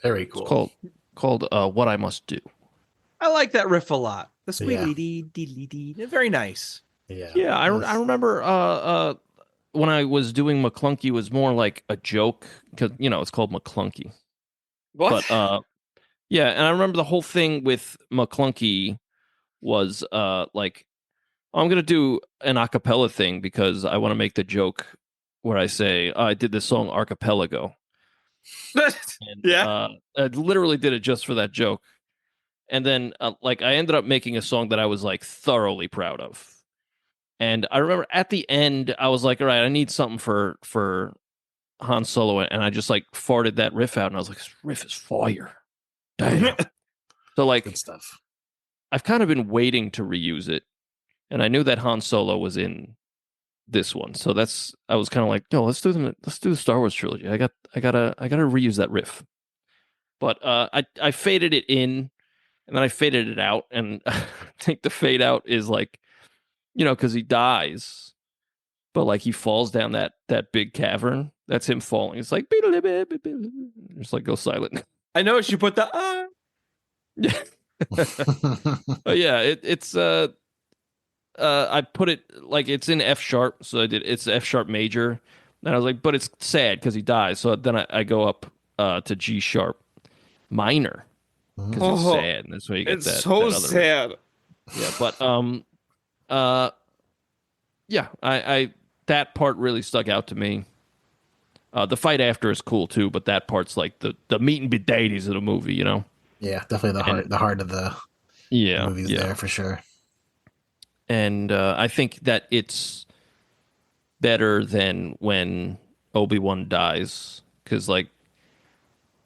Very cool. It's called What I Must Do. I like that riff a lot. The Yeah. squealy dee dee dee dee. Very nice. Yeah. Yeah, I remember when I was doing McClunky was more like a joke because it's called McClunky. What? But yeah, and I remember the whole thing with McClunky was like, I'm gonna do an acapella thing because I want to make the joke where I say I did this song Archipelago. And, Yeah. I literally did it just for that joke. And then like I ended up making a song that I was like thoroughly proud of. And I remember at the end I was like, all right, I need something for Han Solo, and I just like farted that riff out and I was like, this riff is fire. Damn. So like Good stuff. I've kind of been waiting to reuse it. And I knew that Han Solo was in this one. So I was kind of like, no, let's do the Star Wars trilogy. I gotta reuse that riff. But I faded it in and then I faded it out. And I think the fade out is like, because he dies, but like he falls down that big cavern. That's him falling. It's like just like go silent. I know she put the Yeah. But yeah, it's I put it like it's in F sharp, so it's F sharp major, and I was like, but it's sad because he dies. So then I go up to G sharp minor because it's sad, and that's why you get it's that. so that other sad. Yeah, but yeah, I that part really stuck out to me. The fight after is cool too, but that part's like the meat and potatoes of the movie, Yeah, definitely the heart of the movie's there for sure. And I think that it's better than when Obi-Wan dies, because like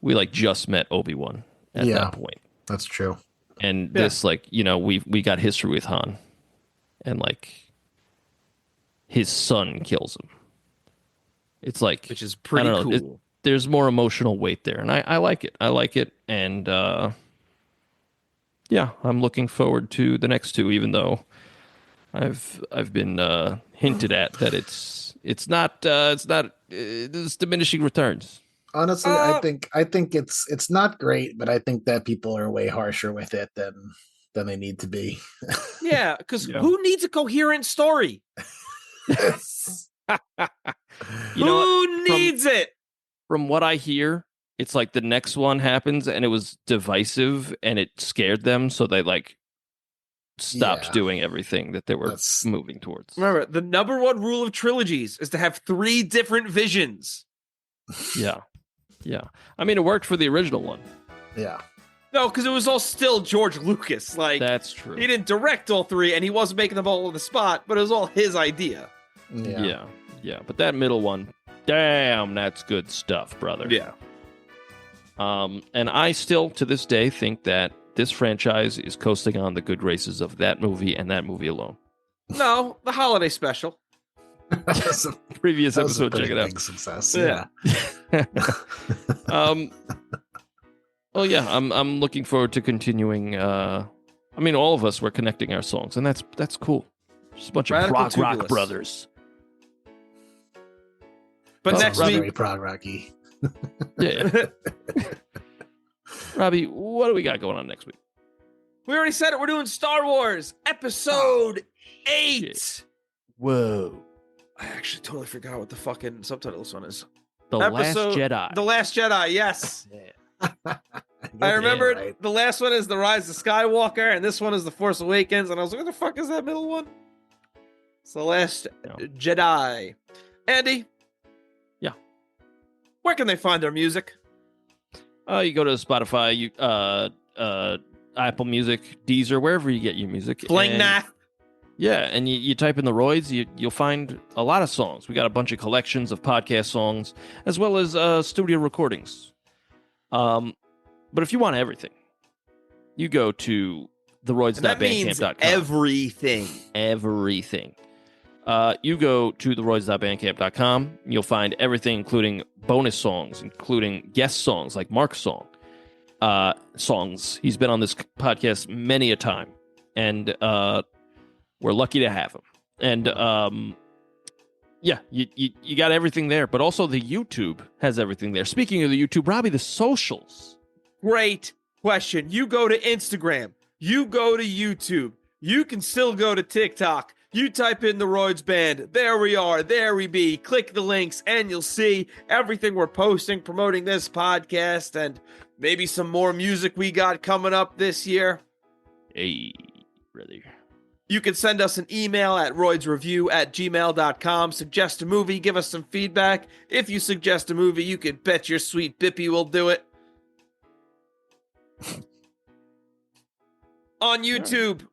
we like just met Obi-Wan at that point. That's true. And this like we got history with Han, and like his son kills him. It's like, Which is pretty cool. There's more emotional weight there, and I like it. I like it, and yeah, I'm looking forward to the next two, even though I've been hinted at that it's diminishing returns. Honestly, I think it's not great, but I think that people are way harsher with it than they need to be. Yeah, because who needs a coherent story? Who needs it? From what I hear, it's like the next one happens and it was divisive and it scared them, so they like stopped doing everything that they were moving towards. Remember, the number one rule of trilogies is to have 3 different visions. Yeah. I mean, it worked for the original one. Yeah. No, because it was all still George Lucas. Like, that's true. He didn't direct all 3, and he wasn't making them all on the spot, but it was all his idea. Yeah. But that middle one, damn, that's good stuff, brother. Yeah. And I still, to this day, think that this franchise is coasting on the good graces of that movie and that movie alone. No, the holiday special. Previous episode, check it out. Big success. Yeah. Well, yeah, I'm looking forward to continuing. I mean, all of us were connecting our songs, and that's cool. Just a bunch of rock brothers. But next week, very prog rocky. Yeah. Robbie, what do we got going on next week? We already said it. We're doing Star Wars Episode 8. Shit. Whoa. I actually totally forgot what the fucking subtitle of this one is. The Last Jedi. The Last Jedi, yes. I remembered the last one is The Rise of Skywalker, and this one is The Force Awakens, and I was like, what the fuck is that middle one? It's The Last Jedi. Andy? Yeah. Where can they find their music? You go to Spotify, Apple Music, Deezer, wherever you get your music. Fling that. Yeah, and you type in the Royds, you'll find a lot of songs. We got a bunch of collections of podcast songs, as well as studio recordings. But if you want everything, you go to TheRoydsBand.bandcamp.com. Everything. Everything. You go to TheRoyds.bandcamp.com. You'll find everything, including bonus songs, including guest songs like Mark's songs. He's been on this podcast many a time, and we're lucky to have him. And Yeah, you got everything there, but also the YouTube has everything there. Speaking of the YouTube, Robbie, the socials. Great question. You go to Instagram. You go to YouTube. You can still go to TikTok. You type in TheRoydsBand. There we are. There we be. Click the links and you'll see everything we're posting, promoting this podcast, and maybe some more music we got coming up this year. Hey, brother. You can send us an email at roydsreview@gmail.com. Suggest a movie. Give us some feedback. If you suggest a movie, you can bet your sweet Bippy will do it. On YouTube,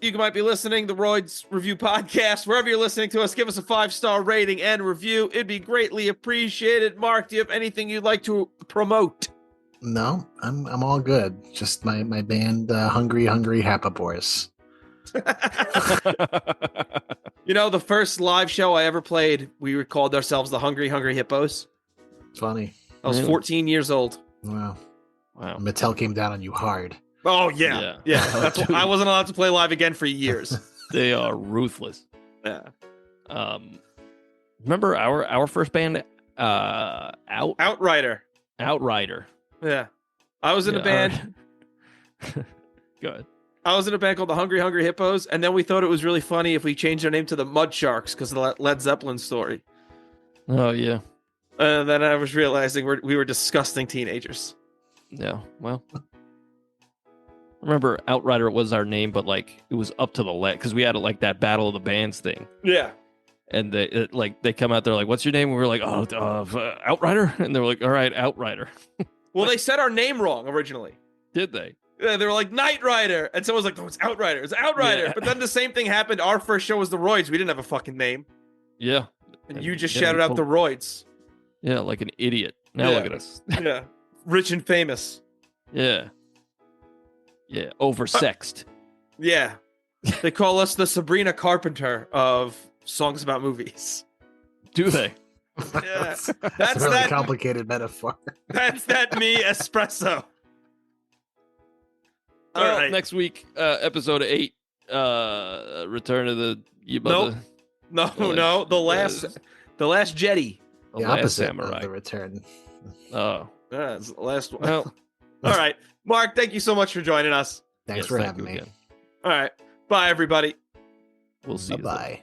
you might be listening the Royds Review Podcast. Wherever you're listening to us, give us a 5-star rating and review. It'd be greatly appreciated. Mark, do you have anything you'd like to promote? No, I'm all good. Just my band, Hungry Happa Boys. You know, the first live show I ever played, we called ourselves the Hungry Hippos. It's funny. I was 14 years old. Wow. Wow. Mattel came down on you hard. Oh, yeah. That's why I wasn't allowed to play live again for years. They are ruthless. Yeah. Remember our first band, Outrider. Outrider. Yeah. I was in a band. Go ahead. I was in a band called the Hungry Hippos, and then we thought it was really funny if we changed our name to the Mud Sharks because of the Led Zeppelin story. Oh, yeah. And then I was realizing we were disgusting teenagers. Yeah, well. Remember, Outrider was our name, but like it was up to the left because we had like that Battle of the Bands thing. Yeah. And they come out there like, "What's your name?" And we were like, Outrider," and they were like, "All right, Outrider." Well, they said our name wrong originally. Did they? Yeah, they were like Knight Rider, and someone was like, "No, it's Outrider. It's Outrider." Yeah. But then the same thing happened. Our first show was the Royds. We didn't have a fucking name, Yeah. and you just shouted out the Royds. Yeah, like an idiot. Now look at us. Yeah, rich and famous. Yeah. Yeah, oversexed. Yeah, they call us the Sabrina Carpenter of songs about movies. Do they? Yeah, That's a really that complicated metaphor. That's that me espresso. All Well, right. next week, episode 8, Return of the... Nope. No, the last Jedi. The Last opposite Samurai. of the return. Oh. Yeah, it's the last one. Well, All right, Mark, thank you so much for joining us. Thanks yes, for thank having you me. again. All right, bye everybody. We'll see you then. Bye-bye.